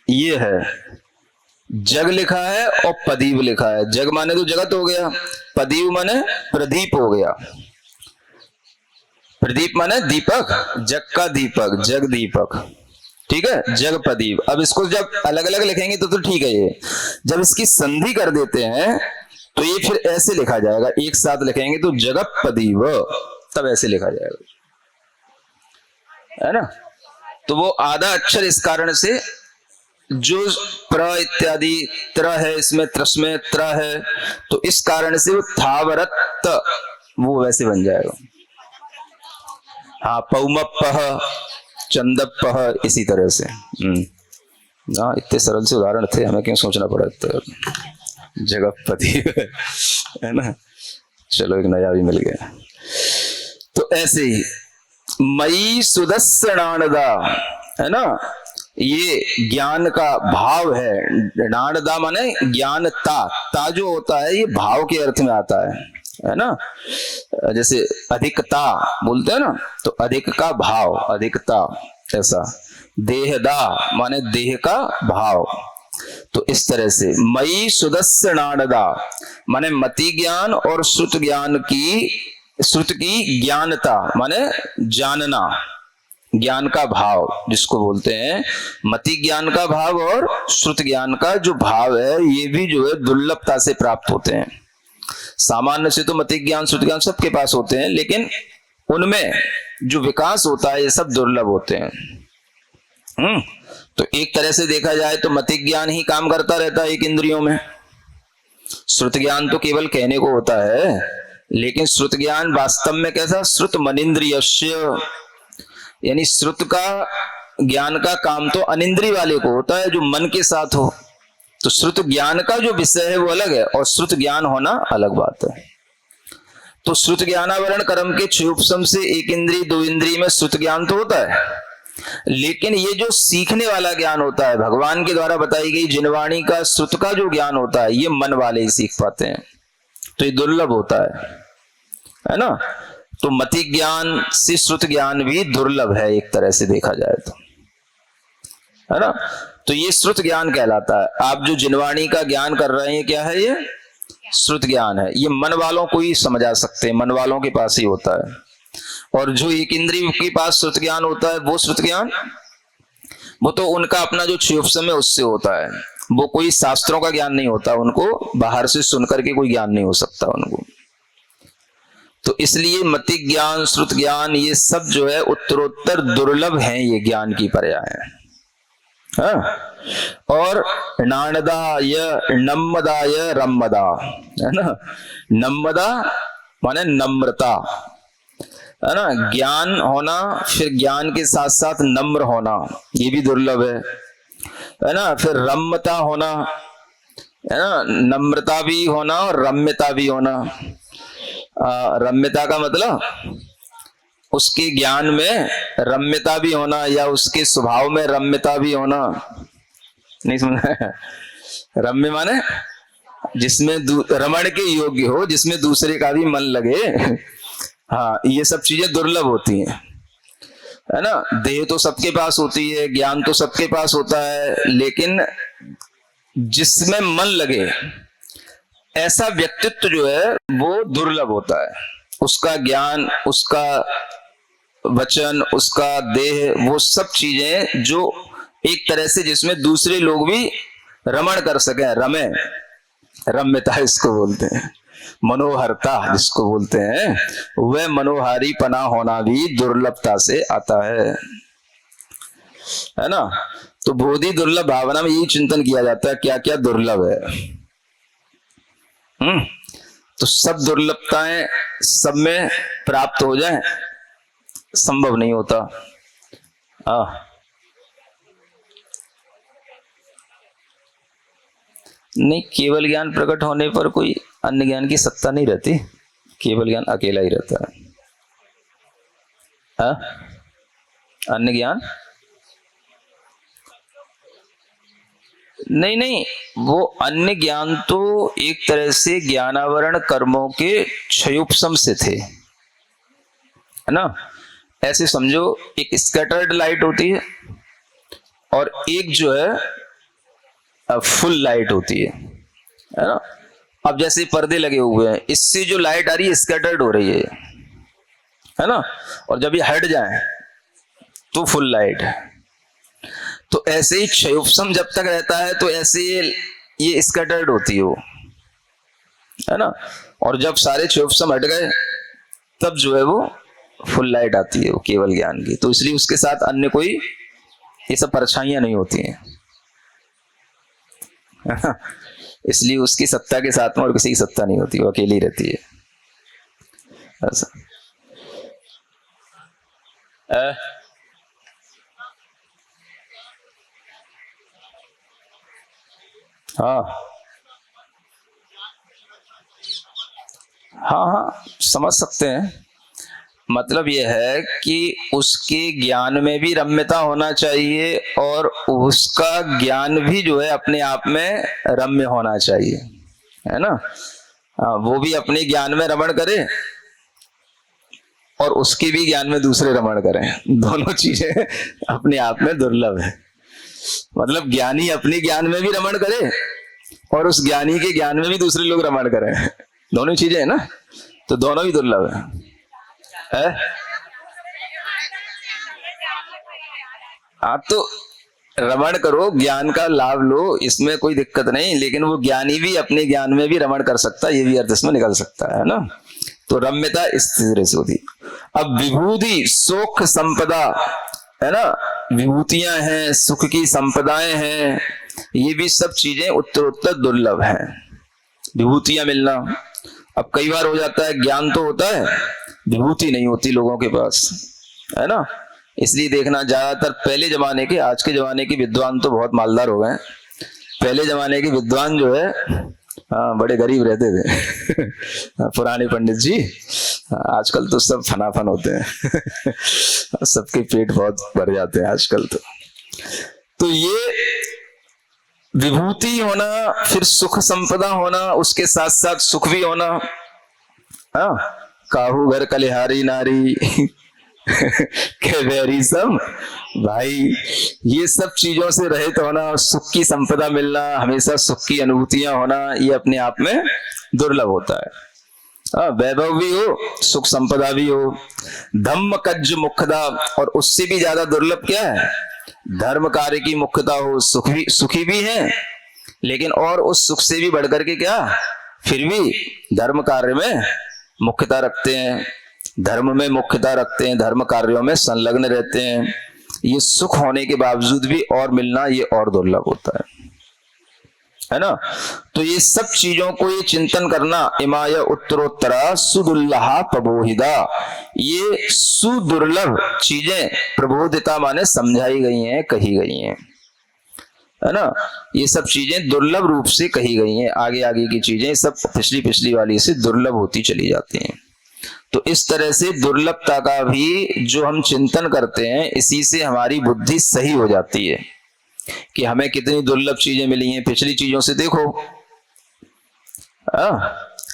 ये है जग लिखा है और पदीप लिखा है। जग माने तो जगत हो गया, पदीप माने प्रदीप हो गया। प्रदीप माने दीपक, जग का दीपक, जग दीपक, ठीक है, जग प्रदीप। अब इसको जब अलग अलग लिखेंगे तो ठीक है। ये जब इसकी संधि कर देते हैं तो ये फिर ऐसे लिखा जाएगा, एक साथ लिखेंगे तो जगत प्रदीप, तब ऐसे लिखा जाएगा, है ना। तो वो आधा अक्षर इस कारण से, जो प्र इत्यादि त्र है, इसमें त्रस में त्र है, तो इस कारण से वो थावरत वो वैसे बन जाएगा। हाँ, पौमपह, चंदपह, इसी तरह से। हाँ, इतने सरल से उदाहरण थे, हमें क्यों सोचना पड़ा तो जगतपति है ना। चलो एक नया भी मिल गया। तो ऐसे ही मई सुदस्य नाणदा है ना, ये ज्ञान का भाव है। नाणदा माने ज्ञानता, ता जो होता है ये भाव के अर्थ में आता है ना। जैसे अधिकता बोलते हैं ना, तो अधिक का भाव, अधिकता ऐसा। देहदा माने देह का भाव। तो इस तरह से मई सुदस्य नाणदा माने मति ज्ञान और श्रुत ज्ञान की, श्रुत की ज्ञानता माने जानना, ज्ञान का भाव जिसको बोलते हैं, मति ज्ञान का भाव और श्रुत ज्ञान का जो भाव है ये भी जो है दुर्लभता से प्राप्त होते हैं। सामान्य से तो मति ज्ञान श्रुत ज्ञान सबके पास होते हैं, लेकिन उनमें जो विकास होता है ये सब दुर्लभ होते हैं। तो एक तरह से देखा जाए तो मति ज्ञान ही काम करता रहता है एक इंद्रियों में, श्रुत ज्ञान तो केवल कहने को होता है। लेकिन श्रुत ज्ञान वास्तव में कैसा, श्रुत मनिंद्रियस्य, यानी श्रुत का ज्ञान का काम तो अनिंद्रिय वाले को होता है जो मन के साथ हो। तो श्रुत ज्ञान का जो विषय है वो अलग है और श्रुत ज्ञान होना अलग बात है। तो श्रुत ज्ञानावरण कर्म के क्षयोपशम से एक इंद्रिय दो इंद्रिय में श्रुत ज्ञान तो होता है, लेकिन ये जो सीखने वाला ज्ञान होता है, भगवान के द्वारा बताई गई जिनवाणी का श्रुत का जो ज्ञान होता है, ये मन वाले ही सीख पाते हैं। तो ये दुर्लभ होता है ना। तो मति ज्ञान से श्रुत ज्ञान भी दुर्लभ है एक तरह से देखा जाए तो, है ना। तो ये श्रुत ज्ञान कहलाता है। आप जो जिनवाणी का ज्ञान कर रहे हैं क्या है, ये श्रुत ज्ञान है। ये मन वालों को ही समझा सकते हैं, मन वालों के पास ही होता है। और जो एक इंद्रिय के पास श्रुत ज्ञान होता है वो श्रुत ज्ञान, वो तो उनका अपना जो क्षयोपशम है उससे होता है। वो कोई शास्त्रों का ज्ञान नहीं होता उनको, बाहर से सुनकर के कोई ज्ञान नहीं हो सकता उनको। तो इसलिए मति ज्ञान श्रुत ज्ञान ये सब जो है उत्तरोत्तर दुर्लभ हैं, ये ज्ञान की पर्याय है। हाँ? और नाणदाय नम्मदाय रम्मदा है ना। नम्मदा माने नम्रता है ना, ज्ञान होना, फिर ज्ञान के साथ साथ नम्र होना ये भी दुर्लभ है ना। फिर रम्यता होना है ना, नम्रता भी होना और रम्यता भी होना। रम्यता का मतलब उसके ज्ञान में रम्यता भी होना या उसके स्वभाव में रम्यता भी होना। नहीं समझ? रम्य माने जिसमें रमण के योग्य हो, जिसमें दूसरे का भी मन लगे। हाँ, ये सब चीजें दुर्लभ होती हैं, है ना। देह तो सबके पास होती है, ज्ञान तो सबके पास होता है, लेकिन जिसमें मन लगे ऐसा व्यक्तित्व जो है वो दुर्लभ होता है। उसका ज्ञान, उसका वचन, उसका देह, वो सब चीजें जो एक तरह से जिसमें दूसरे लोग भी रमण कर सके, रमे, रम्यता इसको बोलते हैं, मनोहरता जिसको बोलते हैं, वह मनोहारी पना होना भी दुर्लभता से आता है ना। तो बोधि दुर्लभ भावना में यही चिंतन किया जाता है क्या क्या दुर्लभ है। तो सब दुर्लभताएं सब में प्राप्त हो जाए संभव नहीं होता। नहीं, केवल ज्ञान प्रकट होने पर कोई अन्य ज्ञान की सत्ता नहीं रहती, केवल ज्ञान अकेला ही रहता है। अन्य ज्ञान नहीं, वो अन्य ज्ञान तो एक तरह से ज्ञानावरण कर्मों के क्षयोपशम से थे, है ना। ऐसे समझो, एक स्कैटर्ड लाइट होती है और एक जो है फुल लाइट होती है ना। अब जैसे पर्दे लगे हुए हैं, इससे जो लाइट आ रही है स्कैटर्ड हो रही है ना, और जब ये हट जाए तो फुल लाइट है। तो ऐसे ही क्षयोपशम जब तक रहता है तो ऐसे ये स्कैटर्ड होती है ना, और जब सारे क्षयोपशम हट गए तब जो है वो फुल लाइट आती है, वो केवल ज्ञान की। तो इसलिए उसके साथ अन्य कोई ये सब परछाइयां नहीं होती हैं। इसलिए उसकी सत्ता के साथ में और किसी की सत्ता नहीं होती, वो अकेली रहती है। ऐसा हाँ हाँ हाँ, समझ सकते हैं। मतलब यह है कि उसके ज्ञान में भी रम्यता होना चाहिए और उसका ज्ञान भी जो है अपने आप में रम्य होना चाहिए, है ना। वो भी अपने ज्ञान में रमण करे और उसके भी ज्ञान में दूसरे रमण करें, दोनों चीजें अपने आप में दुर्लभ है। मतलब ज्ञानी अपने ज्ञान में भी रमण करे और उस ज्ञानी के ज्ञान में भी दूसरे लोग रमण करें, दोनों चीजें है ना, तो दोनों ही दुर्लभ है? हाँ तो रमण करो, ज्ञान का लाभ लो, इसमें कोई दिक्कत नहीं, लेकिन वो ज्ञानी भी अपने ज्ञान में भी रमण कर सकता है, ये भी अर्थ इसमें निकल सकता है ना। तो रम्यता इस तरह से होती। अब विभूति सुख संपदा, है ना, विभूतियां हैं, सुख की संपदाएं हैं, ये भी सब चीजें उत्तरोत्तर दुर्लभ हैं, विभूतियां मिलना। अब कई बार हो जाता है ज्ञान तो होता है, विभूति नहीं होती लोगों के पास, है ना। इसलिए देखना ज्यादातर पहले जमाने के, आज के जमाने के विद्वान तो बहुत मालदार हो गए, पहले जमाने के विद्वान जो है हाँ बड़े गरीब रहते थे पुराने पंडित जी। आजकल तो सब फनाफन होते हैं सबके पेट बहुत भर जाते हैं आजकल तो ये विभूति होना, फिर सुख संपदा होना, उसके साथ साथ सुख भी होना। हाँ, काहू घर कलिहारी नारी के बैरी सब भाई, ये सब चीजों से रहित होना, सुख की संपदा मिलना, हमेशा सुख की अनुभूतियां होना, ये अपने आप में दुर्लभ होता है। वैभव भी हो, सुख संपदा भी हो, धम्म कज्ज मुखदा, और उससे भी ज्यादा दुर्लभ क्या है, धर्म कार्य की मुख्यता हो, सुखी भी है, लेकिन और उस सुख से भी बढ़कर के क्या, फिर भी धर्म कार्य में मुख्यता रखते हैं, धर्म में मुख्यता रखते हैं, धर्म कार्यों में संलग्न रहते हैं। ये सुख होने के बावजूद भी और मिलना, ये और दुर्लभ होता है ना। तो ये सब चीजों को ये चिंतन करना, इमाय उत्तरोत्तरा सुदुर्लहा प्रबोधिता, ये सुदुर्लभ चीजें प्रबोधिता माने समझाई गई हैं, कही गई हैं, है ना। ये सब चीजें दुर्लभ रूप से कही गई हैं, आगे आगे की चीजें सब पिछली वाली से दुर्लभ होती चली जाती हैं। तो इस तरह से दुर्लभता का भी जो हम चिंतन करते हैं, इसी से हमारी बुद्धि सही हो जाती है कि हमें कितनी दुर्लभ चीजें मिली हैं। पिछली चीजों से देखो,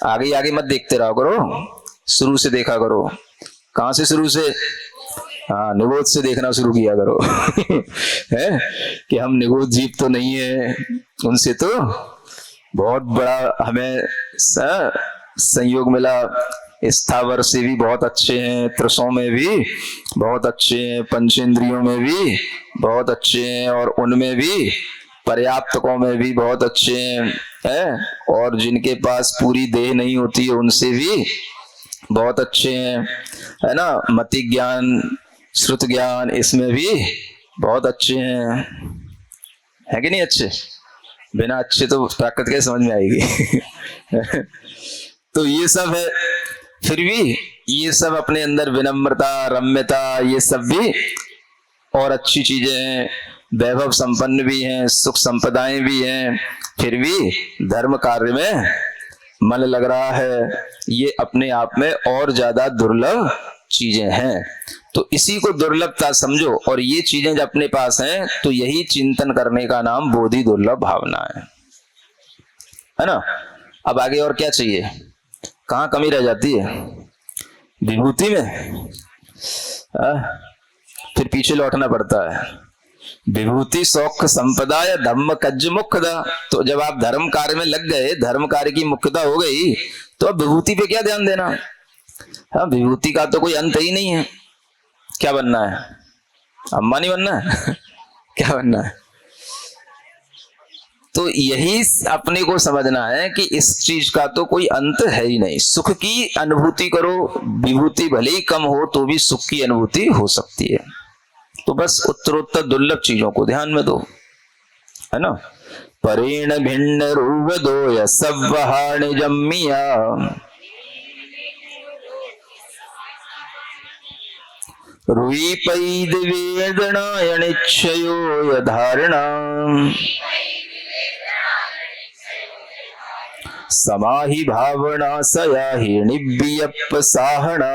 आगे आगे मत देखते रहो करो, शुरू से देखा करो। कहां से शुरू से? हाँ, निगोद से देखना शुरू किया करो है कि हम निगोद जीव तो नहीं है, उनसे तो बहुत बड़ा हमें संयोग मिला, स्थावर से भी बहुत अच्छे हैं, त्रसों में भी बहुत अच्छे हैं, पंचेंद्रियों में भी बहुत अच्छे हैं, और उनमें भी पर्याप्तकों में भी बहुत अच्छे हैं, और जिनके पास पूरी देह नहीं होती है उनसे भी बहुत अच्छे हैं, है ना। मति ज्ञान, श्रुत ज्ञान, इसमें भी बहुत अच्छे हैं, है कि नहीं अच्छे? बिना अच्छे तो ताकत कैसे समझ में आएगी तो ये सब है, फिर भी ये सब अपने अंदर विनम्रता, रम्यता, ये सब भी और अच्छी चीजें हैं, वैभव संपन्न भी हैं, सुख संपदाएं भी हैं, फिर भी धर्म कार्य में मन लग रहा है, ये अपने आप में और ज्यादा दुर्लभ चीजें हैं। तो इसी को दुर्लभता समझो, और ये चीजें जब अपने पास हैं तो यही चिंतन करने का नाम बोधि दुर्लभ भावना है ना। अब आगे और क्या चाहिए, कहाँ कमी रह जाती है? विभूति में। फिर पीछे लौटना पड़ता है, विभूति सौख संपदा या धम्म कज्ज मुख्यदा। तो जब आप धर्म कार्य में लग गए, धर्म कार्य की मुख्यता हो गई, तो अब विभूति पे क्या ध्यान देना? हाँ, विभूति का तो कोई अंत ही नहीं है। क्या बनना है? अंबानी बनना है क्या बनना है? तो यही अपने को समझना है कि इस चीज का तो कोई अंत है ही नहीं। सुख की अनुभूति करो, विभूति भले ही कम हो तो भी सुख की अनुभूति हो सकती है। तो बस उत्तरोत्तर दुर्लभ चीजों को ध्यान में दो, है ना। परेण भिन्न रूप दो सव्वहाण जम्मिया, रुई पैद वेदना अनिच्छयो धारणा, समाहि भावना सयाहि निव्यपसाहना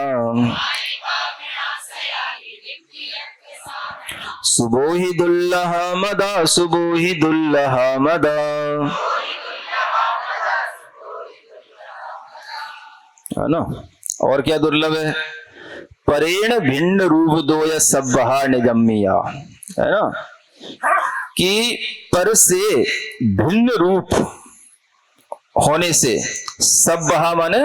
सुबोहि दुल्लह मदा सुबोहि दुल्लह मदा। है ना। और क्या दुर्लभ है? परेण भिन्न रूप दोय सब्बहा निजम्मिया। है ना कि पर से भिन्न रूप होने से, सब्बहा माने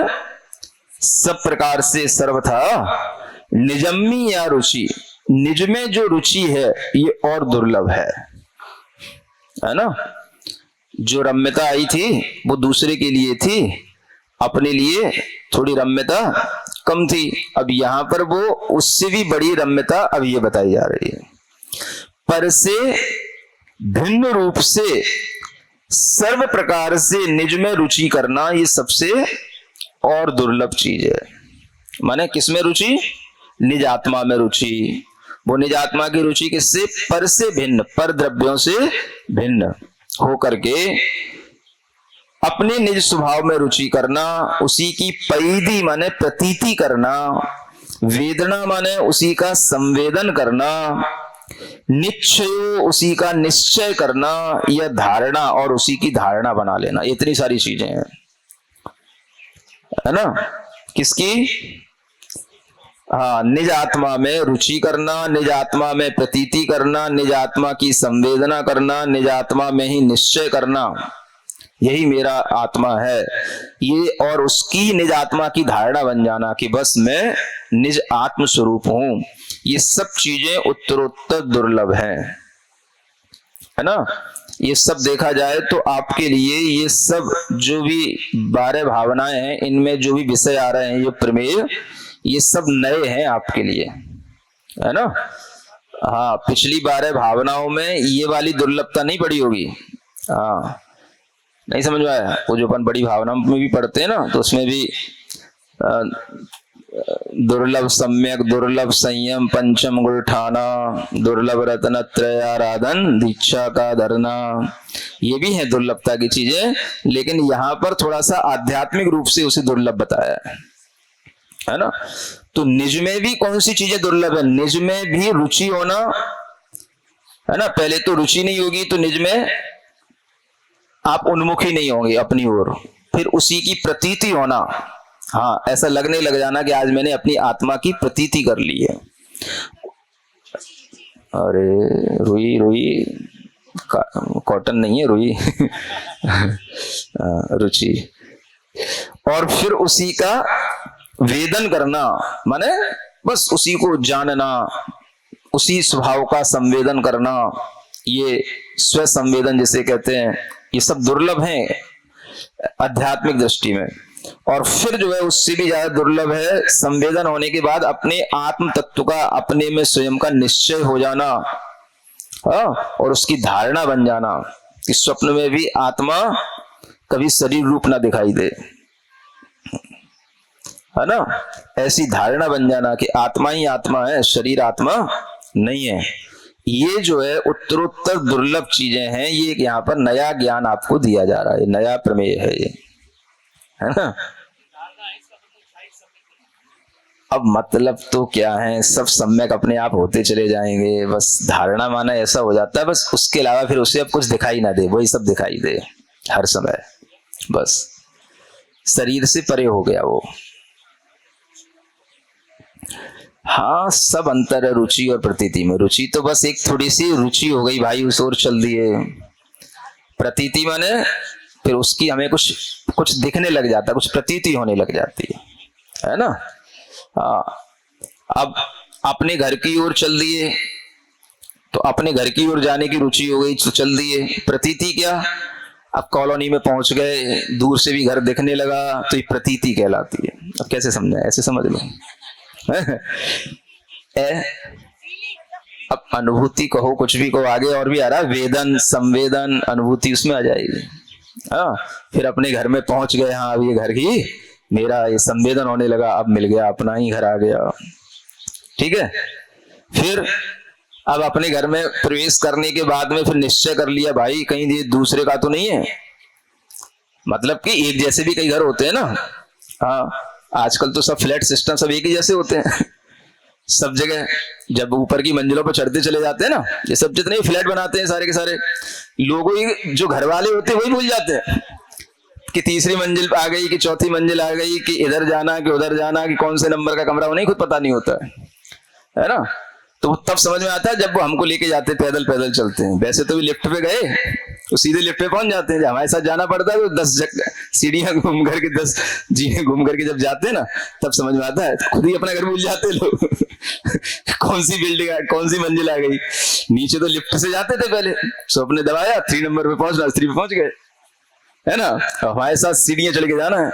सब प्रकार से, सर्वथा, निजम्मी या रुचि, निज में जो रुचि है ये और दुर्लभ है ना। जो रम्यता आई थी वो दूसरे के लिए थी, अपने लिए थोड़ी रम्यता कम थी। अब यहां पर वो उससे भी बड़ी रम्यता अब ये बताई जा रही है। पर से भिन्न रूप से सर्व प्रकार से निज में रुचि करना ये सबसे और दुर्लभ चीज है। माने किसमें रुचि? निज आत्मा में रुचि। वो निज आत्मा की रुचि किससे? पर से भिन्न, पर द्रव्यों से भिन्न हो करके अपने निज स्वभाव में रुचि करना, उसी की पैदी माने प्रतीति करना, वेदना माने उसी का संवेदन करना, निश्चय उसी का निश्चय करना, या धारणा और उसी की धारणा बना लेना। इतनी सारी चीजें हैं, है ना। किसकी? हाँ, निज आत्मा में रुचि करना, निज आत्मा में प्रतीति करना, निज आत्मा की संवेदना करना, निज आत्मा में ही निश्चय करना, यही मेरा आत्मा है ये, और उसकी निज आत्मा की धारणा बन जाना कि बस मैं निज आत्म स्वरूप हूं। ये सब चीजें उत्तरोत्तर दुर्लभ हैं, है ना। ये सब देखा जाए तो आपके लिए ये सब जो भी 12 भावनाएं हैं, इनमें जो भी विषय आ रहे हैं, ये प्रमेय, ये सब नए हैं आपके लिए, है ना। हाँ, पिछली 12 भावनाओं में ये वाली दुर्लभता नहीं पड़ी होगी। हाँ, नहीं समझ में आया? वो जो अपन बड़ी भावना में भी पढ़ते हैं ना, तो उसमें भी दुर्लभ सम्यक, दुर्लभ संयम, पंचम गुलठाना, दुर्लभ रत्न त्रय आराधन, दीक्षा का धरना, ये भी है दुर्लभता की चीजें। लेकिन यहाँ पर थोड़ा सा आध्यात्मिक रूप से उसे दुर्लभ बताया है ना। तो निज में भी कौन सी चीजें दुर्लभ है? निज में भी रुचि होना, है ना। पहले तो रुचि नहीं होगी तो निज में आप उन्मुख ही नहीं होंगे अपनी ओर। फिर उसी की प्रतीति होना, हाँ, ऐसा लगने लग जाना कि आज मैंने अपनी आत्मा की प्रतीति कर ली है। अरे रुई रुई कॉटन नहीं है, रुई रुचि। और फिर उसी का वेदन करना, माने बस उसी को जानना, उसी स्वभाव का संवेदन करना, ये स्व संवेदन जिसे कहते हैं, ये सब दुर्लभ हैं आध्यात्मिक दृष्टि में। और फिर जो है उससे भी ज्यादा दुर्लभ है संवेदन होने के बाद अपने आत्म तत्व का, अपने में स्वयं का निश्चय हो जाना, और उसकी धारणा बन जाना कि स्वप्न में भी आत्मा कभी शरीर रूप ना दिखाई दे, है ना। ऐसी धारणा बन जाना कि आत्मा ही आत्मा है, शरीर आत्मा नहीं है। ये जो है उत्तरोत्तर दुर्लभ चीजें हैं। ये यहाँ पर नया ज्ञान आपको दिया जा रहा है, नया प्रमेय है ये, है ना। अब मतलब तो क्या है, सब सम्यक अपने आप होते चले जाएंगे। बस धारणा माना ऐसा हो जाता है, बस उसके अलावा फिर उसे अब कुछ दिखाई ना दे, वही सब दिखाई दे हर समय, बस शरीर से परे हो गया वो। हाँ, सब अंतर है रुचि और प्रतीति में। रुचि तो बस एक थोड़ी सी रुचि हो गई भाई, उस ओर चल दिए। प्रतीति माने फिर उसकी हमें कुछ दिखने लग जाता है, कुछ प्रतीति होने लग जाती है ना। हाँ, अब अपने घर की ओर चल दिए तो अपने घर की ओर जाने की रुचि हो गई तो चल दिए। प्रतीति क्या? अब कॉलोनी में पहुंच गए, दूर से भी घर दिखने लगा, तो ये प्रतीति कहलाती है। अब कैसे समझे? ऐसे समझ लो। अब अनुभूति कहो, कुछ भी कहो, आगे और भी आ रहा है, वेदन, संवेदन, अनुभूति उसमें आ जाएगी। हाँ, फिर अपने घर में पहुंच गए, हाँ अब ये घर ही मेरा, ये संवेदन होने लगा, अब मिल गया, अपना ही घर आ गया, ठीक है। फिर अब अपने घर में प्रवेश करने के बाद में फिर निश्चय कर लिया, भाई कहीं ये दूसरे का तो नहीं है, मतलब कि एक जैसे भी कई घर होते हैं ना। हाँ, आजकल तो सब फ्लैट सिस्टम, सब एक ही जैसे होते हैं सब जगह। जब ऊपर की मंजिलों पर चढ़ते चले जाते हैं ना, ये सब जितने भी फ्लैट बनाते हैं सारे के सारे लोगों ही, जो घर वाले होते हैं वही भूल जाते हैं कि तीसरी मंजिल आ गई कि चौथी मंजिल आ गई, कि इधर जाना कि उधर जाना, कि कौन से नंबर का कमरा, उन्हें खुद पता नहीं होता है ना। तो तब समझ में आता है जब वो हमको लेके जाते, पैदल पैदल चलते हैं। वैसे तो भी लिफ्ट पे गए तो सीधे लिफ्ट पे पहुंच जाते हैं। जब हमारे साथ जाना पड़ता है तो 10 सीढ़ियां घूम करके, 10 जीने घूम करके जब जाते हैं ना, तब समझ में आता है। खुद ही अपना घर भूल जाते लोग कौन सी बिल्डिंग, कौन सी मंजिल आ गई। नीचे तो लिफ्ट से जाते थे पहले, सो अपने दबाया 3 नंबर पे पहुंचना, 3 पे पहुंच गए, है ना। हमारे साथ सीढ़ियां चढ़ के जाना है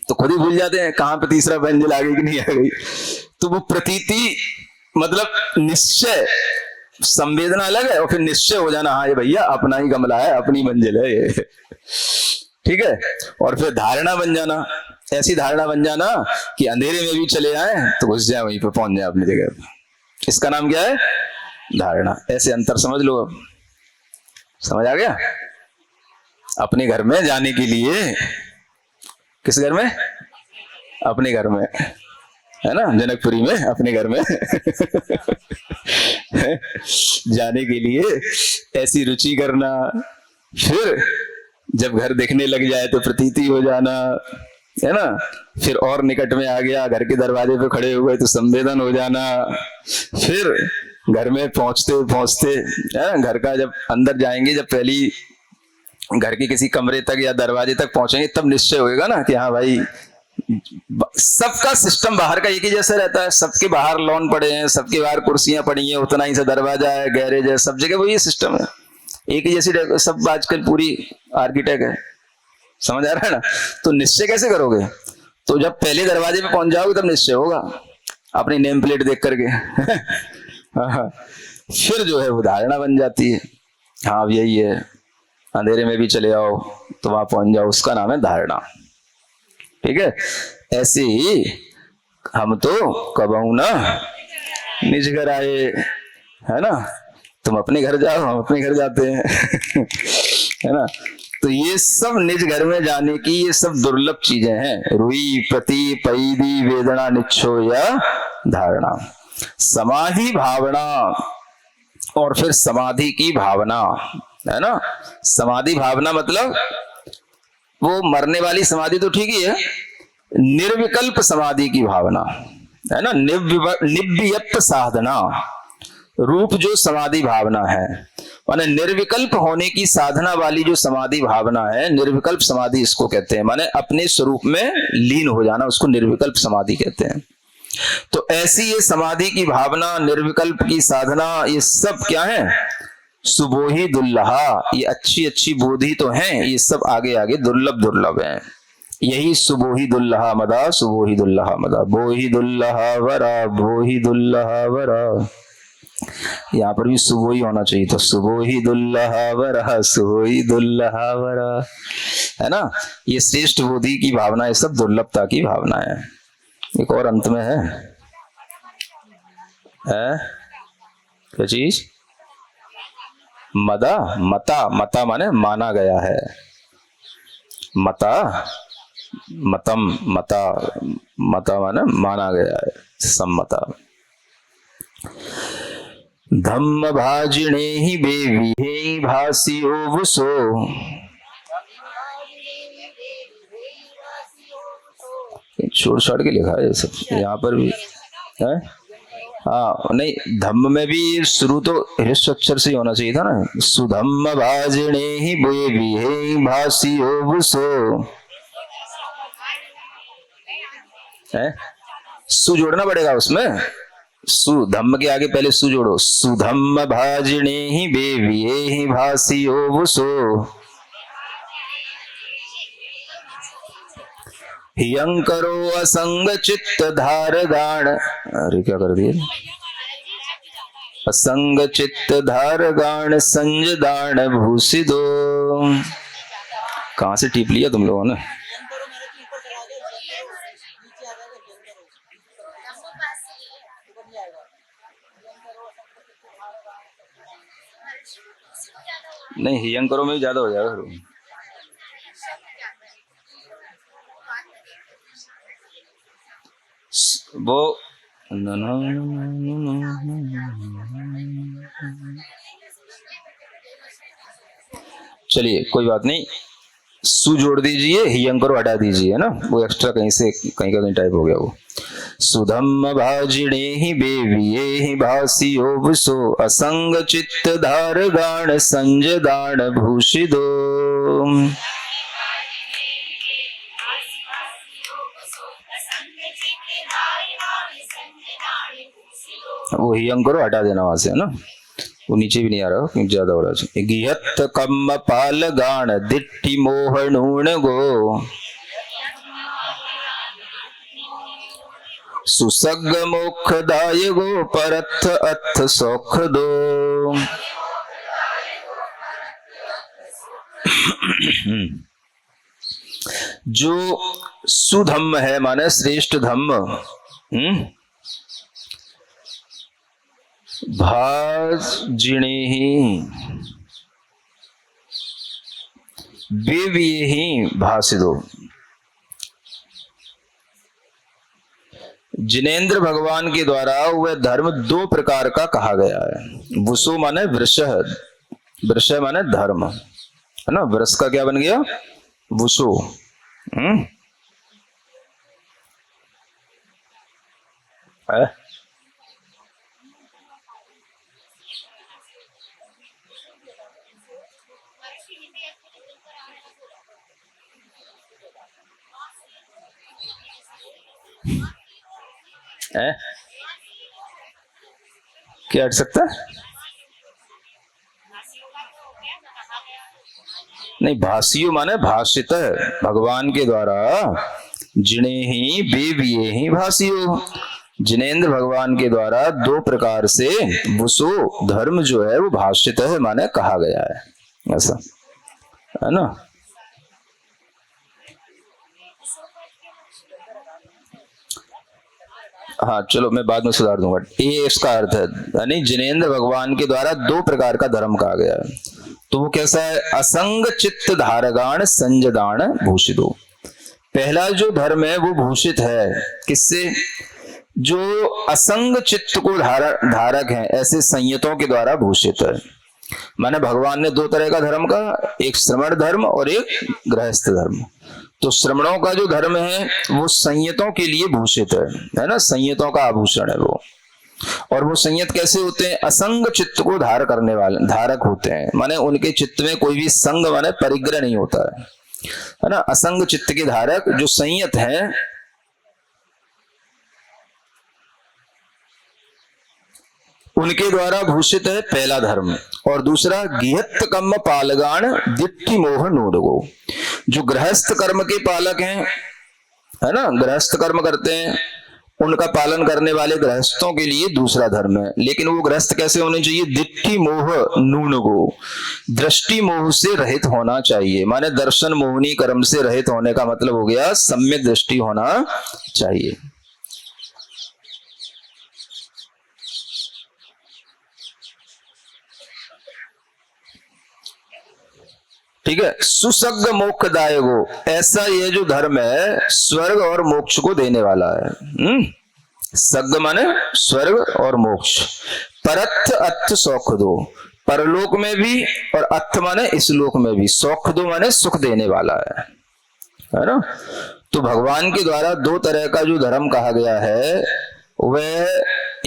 तो खुद ही भूल जाते हैं कहां पे तीसरा मंजिल आ गई कि नहीं आ गई। तो वो प्रतीति, मतलब निश्चय, संवेदना अलग है और फिर निश्चय हो जाना, हाँ ये भैया अपना ही कमरा है, अपनी मंजिल है ये, ठीक है। और फिर धारणा बन जाना, ऐसी धारणा बन जाना कि अंधेरे में भी चले आए तो घुस जाए, वहीं पे पहुंच जाए अपनी जगह पे। इसका नाम क्या है? धारणा। ऐसे अंतर समझ लो। अब समझ आ गया? अपने घर में जाने के लिए, किस घर में? अपने घर में, है ना, जनकपुरी में अपने घर में जाने के लिए ऐसी रुचि करना। फिर जब घर देखने लग जाए तो प्रतीति हो जाना, है ना। फिर और निकट में आ गया, घर के दरवाजे पे खड़े हुए तो संवेदन हो जाना। फिर घर में पहुंचते पहुंचते, है ना, घर का जब अंदर जाएंगे, जब पहली घर के किसी कमरे तक या दरवाजे तक पहुंचेंगे, तब निश्चय होएगा ना कि हाँ भाई, सबका सिस्टम बाहर का एक ही जैसा रहता है। सबके बाहर लॉन पड़े हैं, सबके बाहर कुर्सियां पड़ी हैं, उतना ही सा दरवाजा है, गैरेज है, सब जगह वही सिस्टम है, एक ही जैसी सब आजकल पूरी आर्किटेक्ट है। समझ आ रहा है ना। तो निश्चय कैसे करोगे? तो जब पहले दरवाजे पे पहुंच जाओगे तब निश्चय होगा, अपनी नेम प्लेट देख करके हाँ, फिर जो है वो धारणा बन जाती है। हाँ अब यही है, अंधेरे में भी चले आओ तो वहां पहुंच जाओ, उसका नाम है धारणा। ठीक है। ऐसे ही हम तो कबहू ना निज घर आए, है ना। तुम अपने घर जाओ, हम अपने घर जाते हैं है ना। तो ये सब निज घर में जाने की, ये सब दुर्लभ चीजें हैं। रुई प्रति पैदी वेदना निच्छो या धारणा, समाधि भावना, और फिर समाधि की भावना, है ना। समाधि भावना मतलब वो मरने वाली समाधि तो ठीक ही है, निर्विकल्प समाधि की भावना, है ना। निव्यक्त साधना रूप जो समाधि भावना है, माने निर्विकल्प होने की साधना वाली जो समाधि भावना है, निर्विकल्प समाधि इसको कहते हैं। माने अपने स्वरूप में लीन हो जाना, उसको निर्विकल्प समाधि कहते हैं। तो ऐसी ये समाधि की भावना, निर्विकल्प की साधना, ये सब क्या है? सुबोही दुर्लहा, ये अच्छी अच्छी बोधि तो हैं, ये सब आगे आगे दुर्लभ दुर्लभ हैं। यही सुबोही दुल्लहा मदा, सुबोही दुल्लहा मदा, बोही दुल्लहा वरा, बोही दुल्लहा वरा। यहाँ पर भी सुबोही होना चाहिए, तो सुबोही दुल्लहा वरा, सुबोही दुल्लहा वरा, है ना। ये श्रेष्ठ बोधि की भावना, ये सब दुर्लभता की भावना है। एक और अंत में है क्या चीज? मदा, मता, मता माने माना गया है, मता, मतम, मता, मता माने माना गया है, सम्मता। धम्म भाजिणे ही बेवी भासियो वुसो, छोड़ छाड़ के लिखा है सब यहाँ पर भी है। हाँ नहीं, धम्म में भी शुरू तो ह्रस्व अक्षर से ही होना चाहिए था ना। सुधम्म भाजिणे ही बेवी भासियो वुसो, है, सु जोड़ना पड़ेगा उसमें। सु, धम्म के आगे पहले सु जोड़ो। सुधम्म भाजिणे ही बेवी भासियो वुसो, हियंकरो असंग चित्त धार गाण, अरे क्या कर दिए, असंग चित्त धार गाण संज दान भूसि दो। कहां से टीप लिया तुम लोगों ने? नहीं, हियंकरो में भी ज्यादा हो जाएगा। वो चलिए कोई बात नहीं, सु जोड़ दीजिए, हियंग को हटा दीजिए, है ना, वो एक्स्ट्रा कहीं से कहीं का कहीं टाइप हो गया वो। सुधम्म भाजिणे ही बेविये ही भासियो वसो असंग चित्त धार गाण संज दान भूषिदो। वो हियंग को हटा देना वहां से, है ना, वो नीचे भी नहीं आ रहा क्योंकि ज्यादा हो रहा है। गियत कम्म पाल गाण दिट्ठी मोहणूण गो सुसग मोक्ष दाय गो परथ अथ सौख दो। जो सुधम्म है माने श्रेष्ठ धम्म, भाजिणे ही बेविये ही भासिदो। जिनेन्द्र भगवान के द्वारा वह धर्म दो प्रकार का कहा गया है। वसु माने वृष, वृष माने धर्म, है ना, वृष का क्या बन गया, वसु। क्या हट सकता है? नहीं, भाषियो माने भाषित है भगवान के द्वारा, जिने ही बेविये ही भाषियो। जिनेन्द्र भगवान के द्वारा दो प्रकार से वसु धर्म जो है वो भाषित है माने कहा गया है, ऐसा है ना। हाँ चलो मैं बाद में सुधार दूंगा, ये इसका अर्थ है, यानी जिनेन्द्र भगवान के द्वारा दो प्रकार का धर्म कहा गया है। तो वो कैसा है, असंग चित्त धारगाण संजदान भूषितो। पहला जो धर्म है वो भूषित है किससे, जो असंग चित्त को धारक है ऐसे संयतों के द्वारा भूषित है। माने भगवान ने दो तरह का धर्म कहा, एक श्रमण धर्म और एक गृहस्थ धर्म। तो श्रमणों का जो धर्म है वो संयतों के लिए भूषित है ना, संयतों का आभूषण है वो। और वो संयत कैसे होते हैं, असंग चित्त को धार करने वाले धारक होते हैं, माने उनके चित्त में कोई भी संग माने परिग्रह नहीं होता है ना। असंग चित्त के धारक जो संयत हैं, उनके द्वारा भूषित है पहला धर्म। और दूसरा गिहत कम्म पालगान दिट्ठी मोह नूडगो, जो गृहस्थ कर्म के पालक हैं, है ना, गृहस्थ कर्म करते हैं, उनका पालन करने वाले गृहस्थों के लिए दूसरा धर्म है। लेकिन वो गृहस्थ कैसे होने चाहिए, दिट्ठी मोह नूनगो, दृष्टि मोह से रहित होना चाहिए। माने दर्शन मोहनी कर्म से रहित होने का मतलब हो गया सम्यक दृष्टि होना चाहिए। ठीक है, सुसग्ग मोक्षदायको, ऐसा ये जो धर्म है स्वर्ग और मोक्ष को देने वाला है। सग्ग माने स्वर्ग और मोक्ष, परथ अथ सौख दो, परलोक में भी, और अथ माने इस लोक में भी, सौख दो माने सुख देने वाला है ना। तो भगवान के द्वारा दो तरह का जो धर्म कहा गया है वह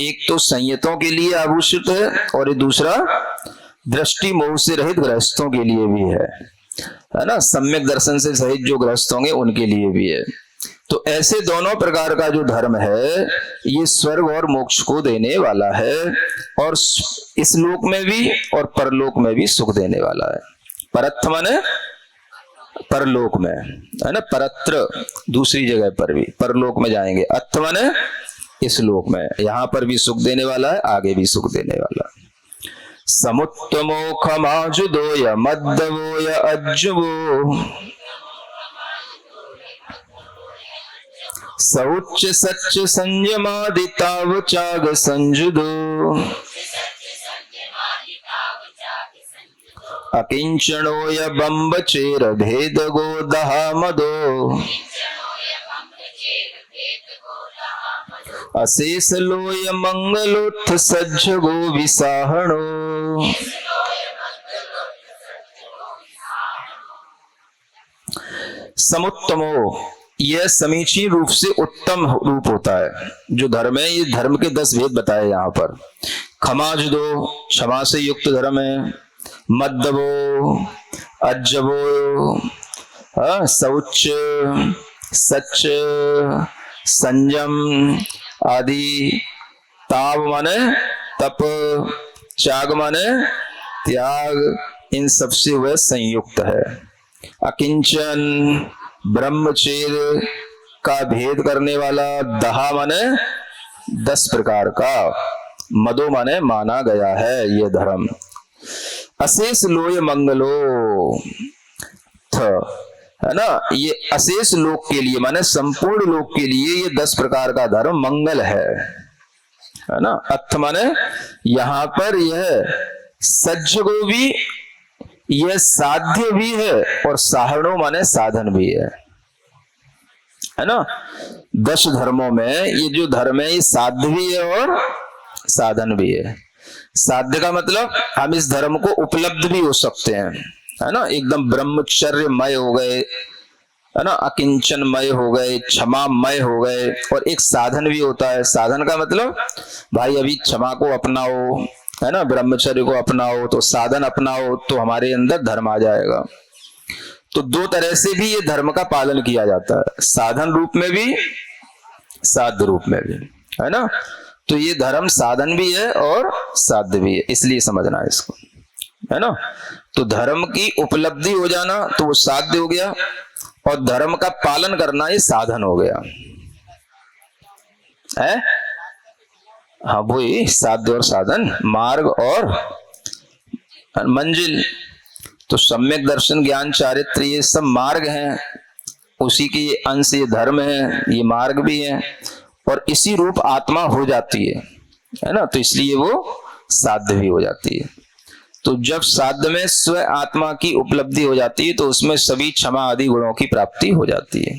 एक तो संयतों के लिए आभूषित है और दूसरा दृष्टि मोह से रहित गृहस्थों के लिए भी है ना, सम्यक दर्शन से सहित जो गृहस्थ होंगे उनके लिए भी है। तो ऐसे दोनों प्रकार का जो धर्म है ये स्वर्ग और मोक्ष को देने वाला है, और इस लोक में भी और परलोक में भी सुख देने वाला है। परथ माने परलोक में, है ना, परत्र दूसरी जगह पर भी, परलोक में जाएंगे। अथ माने इस लोक में, यहां पर भी सुख देने वाला है, आगे भी सुख देने वाला है। समुत्तमोखमाजुदोय मद्दवोय अज्जुवो, सौच्च सच्च संयमादिताव चाग संजुदो, अकिंचणोय बंबचेर भेद गो दहामदो, अशेष लोय मंगलोत्थ सज्ज गो विसाहणो। समुत्तमो, यह समीचीन रूप से उत्तम रूप होता है। जो धर्म है, ये धर्म के 10 भेद बताए यहाँ पर। खमाजुदो, क्षमा से युक्त धर्म है। मद्दवो, अज्जवो, शौच, सच, संयम आदि। ताव माने तप, त्याग माने त्याग, इन सबसे वह संयुक्त है। अकिंचन, ब्रह्मचर्य का भेद करने वाला। दहा माने 10 प्रकार का। मदो माने माना गया है ये धर्म। अशेष लोय मंगलो थ, है ना, ये अशेष लोक के लिए माने संपूर्ण लोक के लिए ये 10 प्रकार का धर्म मंगल है ना। अर्थ माने यहां पर यह सज्जगो भी, यह साध्य भी है और साहरणो माने साधन भी है ना। 10 धर्मों में ये जो धर्म है, ये साध्य भी है और साधन भी है। साध्य का मतलब हम इस धर्म को उपलब्ध भी हो सकते हैं, है ना। एकदम ब्रह्मचर्यमय हो गए, है ना, अकिंचनमय हो गए, क्षमामय हो गए। और एक साधन भी होता है। साधन का मतलब भाई अभी क्षमा को अपनाओ, है ना, ब्रह्मचर्य को अपनाओ, तो साधन अपनाओ तो हमारे अंदर धर्म आ जाएगा। तो 2 तरह से भी ये धर्म का पालन किया जाता है, साधन रूप में भी, साध्य रूप में भी, है ना। तो ये धर्म साधन भी है और साध्य भी है, इसलिए समझना है इसको, है ना। तो धर्म की उपलब्धि हो जाना तो वो साध्य हो गया, और धर्म का पालन करना ये साधन हो गया है। हाँ, वही साध्य और साधन, मार्ग और मंजिल। तो सम्यक दर्शन, ज्ञान, चारित्र, ये सब मार्ग हैं, उसी के अंश ये धर्म है, ये मार्ग भी है। और इसी रूप आत्मा हो जाती है ना, तो इसलिए वो साध्य भी हो जाती है। तो जब साध्य में स्व आत्मा की उपलब्धि हो जाती है तो उसमें सभी क्षमा आदि गुणों की प्राप्ति हो जाती है।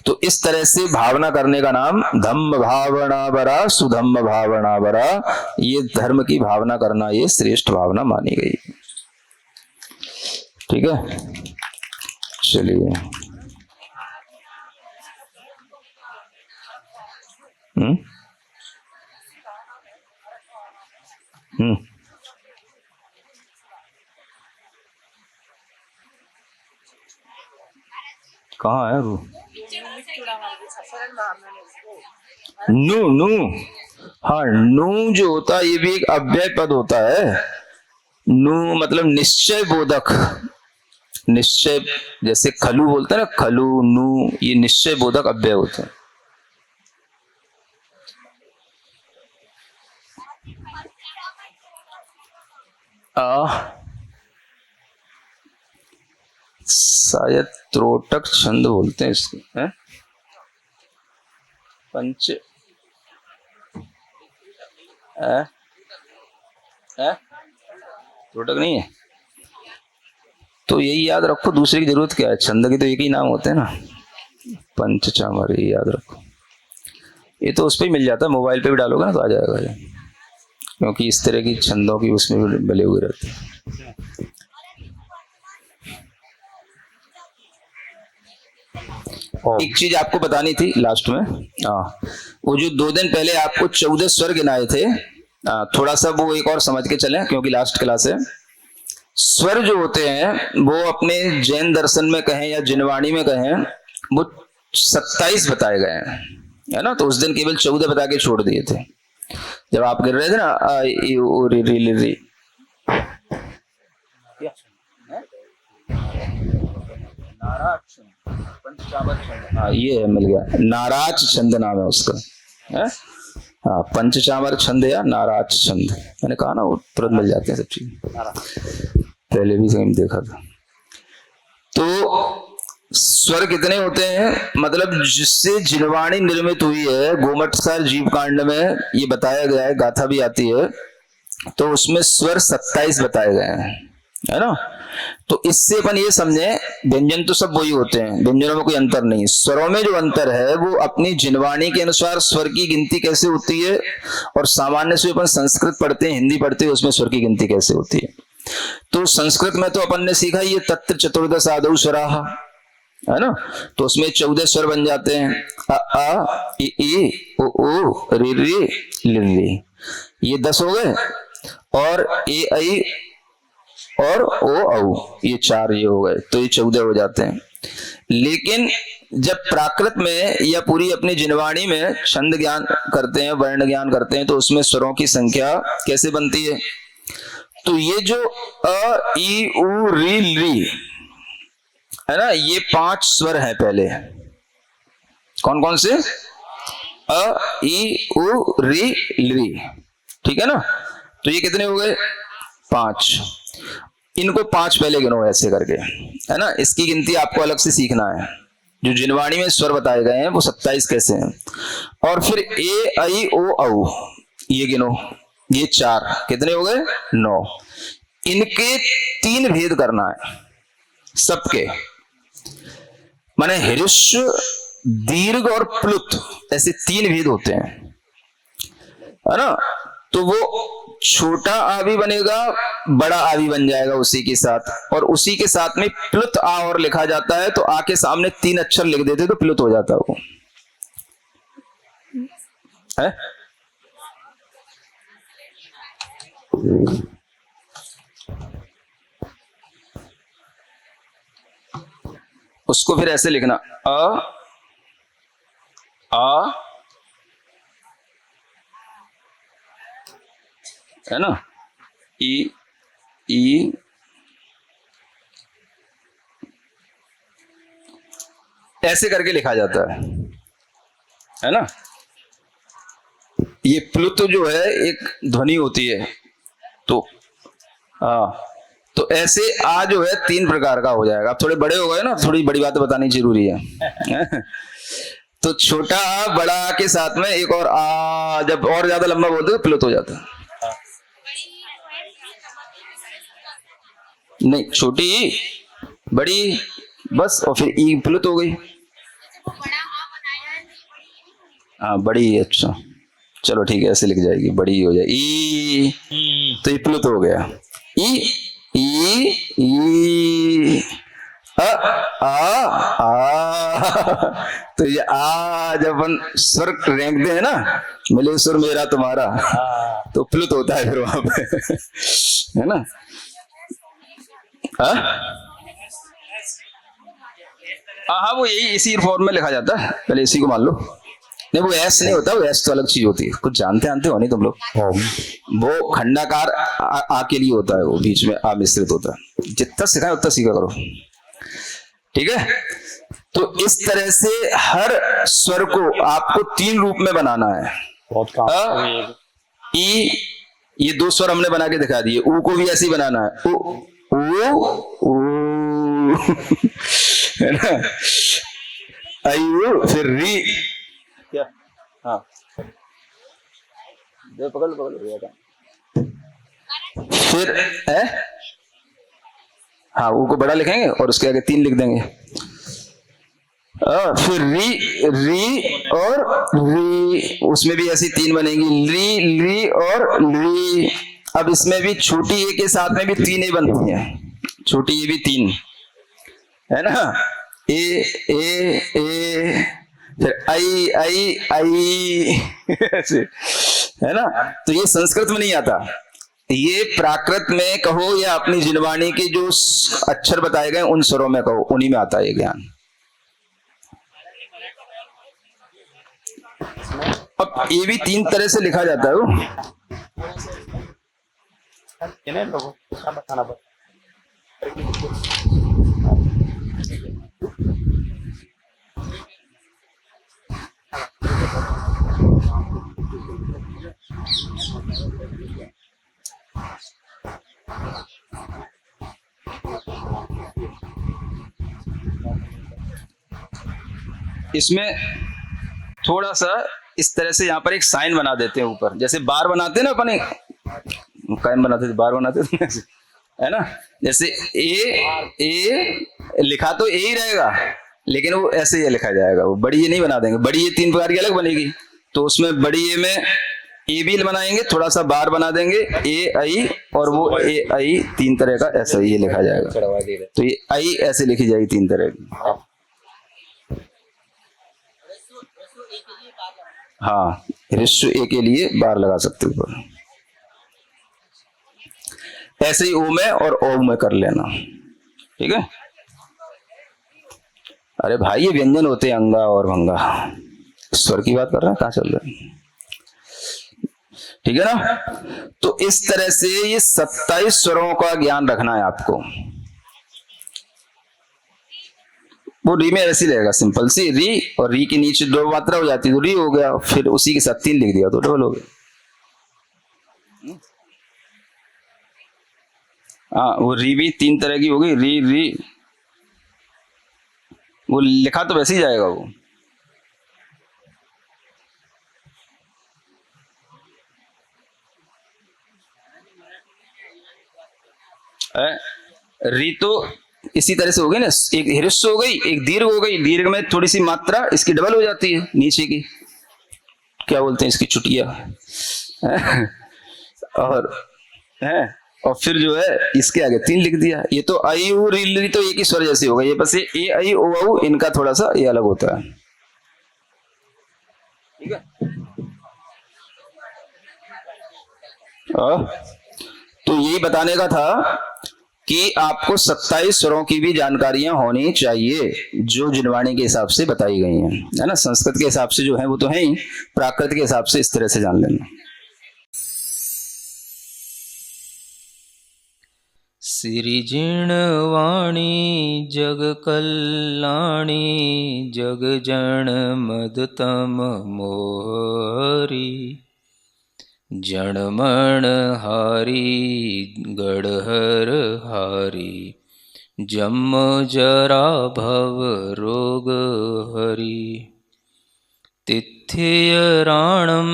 तो इस तरह से भावना करने का नाम धम्म भावना बरा, सुधम्म भावना बरा। ये धर्म की भावना करना ये श्रेष्ठ भावना मानी गई। ठीक है, चलिए। कहाँ है रू? नू, नू, हाँ, नू जो होता है ये भी एक अव्यय पद होता है। नू मतलब निश्चय बोधक, निश्चय, जैसे खलु बोलते हैं ना, खलु, नू, ये निश्चय बोधक अव्यय होते हैं। शायद त्रोटक छंद बोलते हैं इसको, है? पंच त्रोटक नहीं है तो यही याद रखो, दूसरे की जरूरत क्या है। छंद के तो एक ही नाम होते हैं ना, पंचचामर, ये याद रखो। ये तो उस पर ही मिल जाता है, मोबाइल पे भी डालोगे ना तो आ जाएगा ये, क्योंकि इस तरह की छंदों की उसमें भी बले हुए रहते हैं। एक चीज आपको बतानी थी लास्ट में, वो जो 2 दिन पहले आपको 14 स्वर गिनाए थे, थोड़ा सा वो एक और समझ के चलें क्योंकि लास्ट क्लास है। स्वर जो होते हैं वो अपने जैन दर्शन में कहें या जिनवाणी में कहें, वो 27 बताए गए हैं, है ना। तो उस दिन केवल 14 बता के छोड़ दिए थे जब आप गिर रहे थे ना, आ ई उ री री ली री। हाँ, ये मिल गया, नाराज छंद नाम है उसका, है? हाँ, पंचचामर छंद या नाराज छंद, मैंने कहा ना वो तुरंत मिल जाते हैं सब चीज, पहले भी कहीं देखा था। तो स्वर कितने होते हैं, मतलब जिससे जिनवाणी निर्मित हुई है, गोमटसार जीव कांड में ये बताया गया है, गाथा भी आती है, तो उसमें स्वर 27 बताए गए हैं, है ना। तो इससे अपन ये समझे व्यंजन तो सब वही होते हैं, व्यंजनों में कोई अंतर नहीं। स्वरों में जो अंतर है वो अपनी जिनवाणी के अनुसार स्वर की गिनती कैसे होती है, और सामान्य से अपन संस्कृत पढ़ते हैं, हिंदी पढ़ते हैं, उसमें स्वर की गिनती कैसे होती है। तो संस्कृत में तो अपन ने सीखा ये तत्र चतुर्दश आदौ स्वराः, है ना। तो उसमें 14 स्वर बन जाते हैं, अ आ इ ई उ ऊ रि रि लि रि, ये 10 हो गए। और ए ऐ और ओ औ, ये 4 ये हो गए, तो ये 14 हो जाते हैं। लेकिन जब प्राकृत में या पूरी अपनी जिनवाणी में छंद ज्ञान करते हैं, वर्ण ज्ञान करते हैं, तो उसमें स्वरों की संख्या कैसे बनती है। तो ये जो अ ई उ रि रि है ना, ये 5 स्वर हैं पहले। कौन कौन से? अ ई उ रि रि, ठीक है ना। तो ये कितने हो गए? 5। इनको 5 पहले गिनो ऐसे करके, है ना। इसकी गिनती आपको अलग से सीखना है। जो जिनवाणी में स्वर बताए गए हैं वो 27 कैसे हैं। और फिर ए ऐ ओ औ, ये गिनो, ये 4 कितने हो गए? 9। इनके 3 भेद करना है सबके, माने हृस्व, दीर्घ और प्लुत, ऐसे 3 भेद होते हैं, है ना। तो वो छोटा आ भी बनेगा, बड़ा आ भी बन जाएगा उसी के साथ, और उसी के साथ में प्लुत आ और लिखा जाता है। तो आ के सामने 3 अक्षर लिख देते तो प्लुत हो जाता वो है। उसको फिर ऐसे लिखना, आ है ना, ई ई ऐसे करके लिखा जाता है ना। ये प्लुत जो है एक ध्वनि होती है। तो तो ऐसे आ जो है 3 प्रकार का हो जाएगा। आप थोड़े बड़े हो गए ना, थोड़ी बड़ी बातें बतानी जरूरी है। तो छोटा आ, बड़ा आ के साथ में एक और आ, जब और ज्यादा लंबा बोलते तो प्लुत हो जाता है। नहीं, छोटी बड़ी बस, और फिर ई प्लुत हो गई। हाँ बड़ी, अच्छा चलो ठीक है, ऐसे लिख जाएगी, बड़ी हो जाए ई, तो ये प्लुत हो गया। ई ई आ तो ये आ जब अपन स्वर रेंकते हैं ना, मिले सुर मेरा तुम्हारा, तो प्लुत होता है फिर वहां पे, है ना। हाँ वो यही इसी फॉर्म में लिखा जाता है, पहले इसी को मान लो। नहीं वो एस नहीं होता, वो एस तो अलग चीज होती है, कुछ जानते हो नहीं तुम लोग। वो खंडाकार आ के लिए होता है, वो बीच में आ मिश्रित होता है। जितना सिखाए उतना सीखा करो, ठीक है। तो इस तरह से हर स्वर को आपको 3 रूप में बनाना है। ई, ये 2 स्वर हमने बना के दिखा दिए। ऊ को भी ऐसे ही बनाना है, ऊ है ना। आयु, फिर री, क्या, हाँ पकड़ फिर है, हाँ ऊ को बड़ा लिखेंगे और उसके आगे 3 लिख देंगे। फिर री, री और री, उसमें भी ऐसी 3 बनेंगी, री, ली और ली। अब इसमें भी छोटी ए के साथ में भी 3 ए बनती हैं, छोटी ए भी 3 है ना। ए ए ए, फिर आई आई आई ऐसे, है ना। तो ये संस्कृत में नहीं आता, ये प्राकृत में कहो या अपनी जिनवाणी के जो अक्षर बताए गए उन स्वरों में कहो, उन्हीं में आता है ये ज्ञान। अब ये भी 3 तरह से लिखा जाता है वो। इसमें थोड़ा सा इस तरह से यहाँ पर एक साइन बना देते हैं ऊपर, जैसे बार बनाते हैं ना अपने, कायम बनाते थे, बार बनाते थे, है ना। जैसे ए लिखा तो ए ही रहेगा, लेकिन वो ऐसे ही लिखा जाएगा, वो बड़ी ए नहीं बना देंगे। बड़ी ए 3 प्रकार की अलग बनेगी, तो उसमें बड़ी ए में ए भी बनाएंगे, थोड़ा सा बार बना देंगे, ए आई, और वो ए आई 3 तरह का ऐसा ये लिखा जाएगा। तो ये आई ऐसे लिखी जाएगी 3 तरह की। हाँ, ऋस्व ए के लिए बार लगा सकते हो ऊपर। ऐसे ही ओ में और ओ में कर लेना, ठीक है। अरे भाई, ये व्यंजन होते हैं अंगा और भंगा, स्वर की बात कर रहे हैं, कहाँ चल रहे हैं, ठीक है ना। तो इस तरह से ये 27 स्वरों का ज्ञान रखना है आपको। वो री में ऐसी रहेगा, सिंपल सी री, और री के नीचे 2 मात्रा हो जाती है तो री हो गया, फिर उसी के साथ 3 लिख दिया तो डबल हो गया। हाँ, वो री भी 3 तरह की होगी, री री, वो लिखा तो वैसे ही जाएगा वो। री तो इसी तरह से हो गई ना, एक ह्रस्व हो गई, एक दीर्घ हो गई, दीर्घ में थोड़ी सी मात्रा इसकी डबल हो जाती है नीचे की, क्या बोलते हैं इसकी, चुटिया और है, और फिर जो है इसके आगे 3 लिख दिया। ये तो आई उ री तो एक ही स्वर जैसी होगा, ये बस ए आई ओ औ इनका थोड़ा सा ये अलग होता है, ठीक है। तो यही बताने का था कि आपको 27 स्वरों की भी जानकारियां होनी चाहिए, जो जिनवाणी के हिसाब से बताई गई हैं, है ना। संस्कृत के हिसाब से जो है वो तो है ही, प्राकृत के हिसाब से इस तरह से जान लेना। सिरिजिणवाणी जग कल्याणी जग जन मदतम मोहरी जनमण हारी गढ़हर हारी जम जरा भव रोग हरी तिथ्य राणम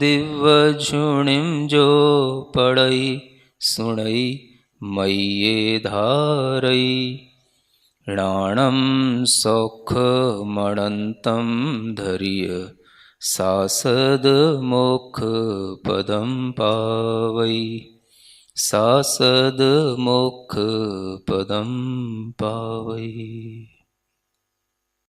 दिव्य झुणिम जो पढ़ई सुणई मय्ये धारई राणम सौख मणंतम धरिय सासद मोक्ष पदम पावई सासद मोक्ष पदम पावई।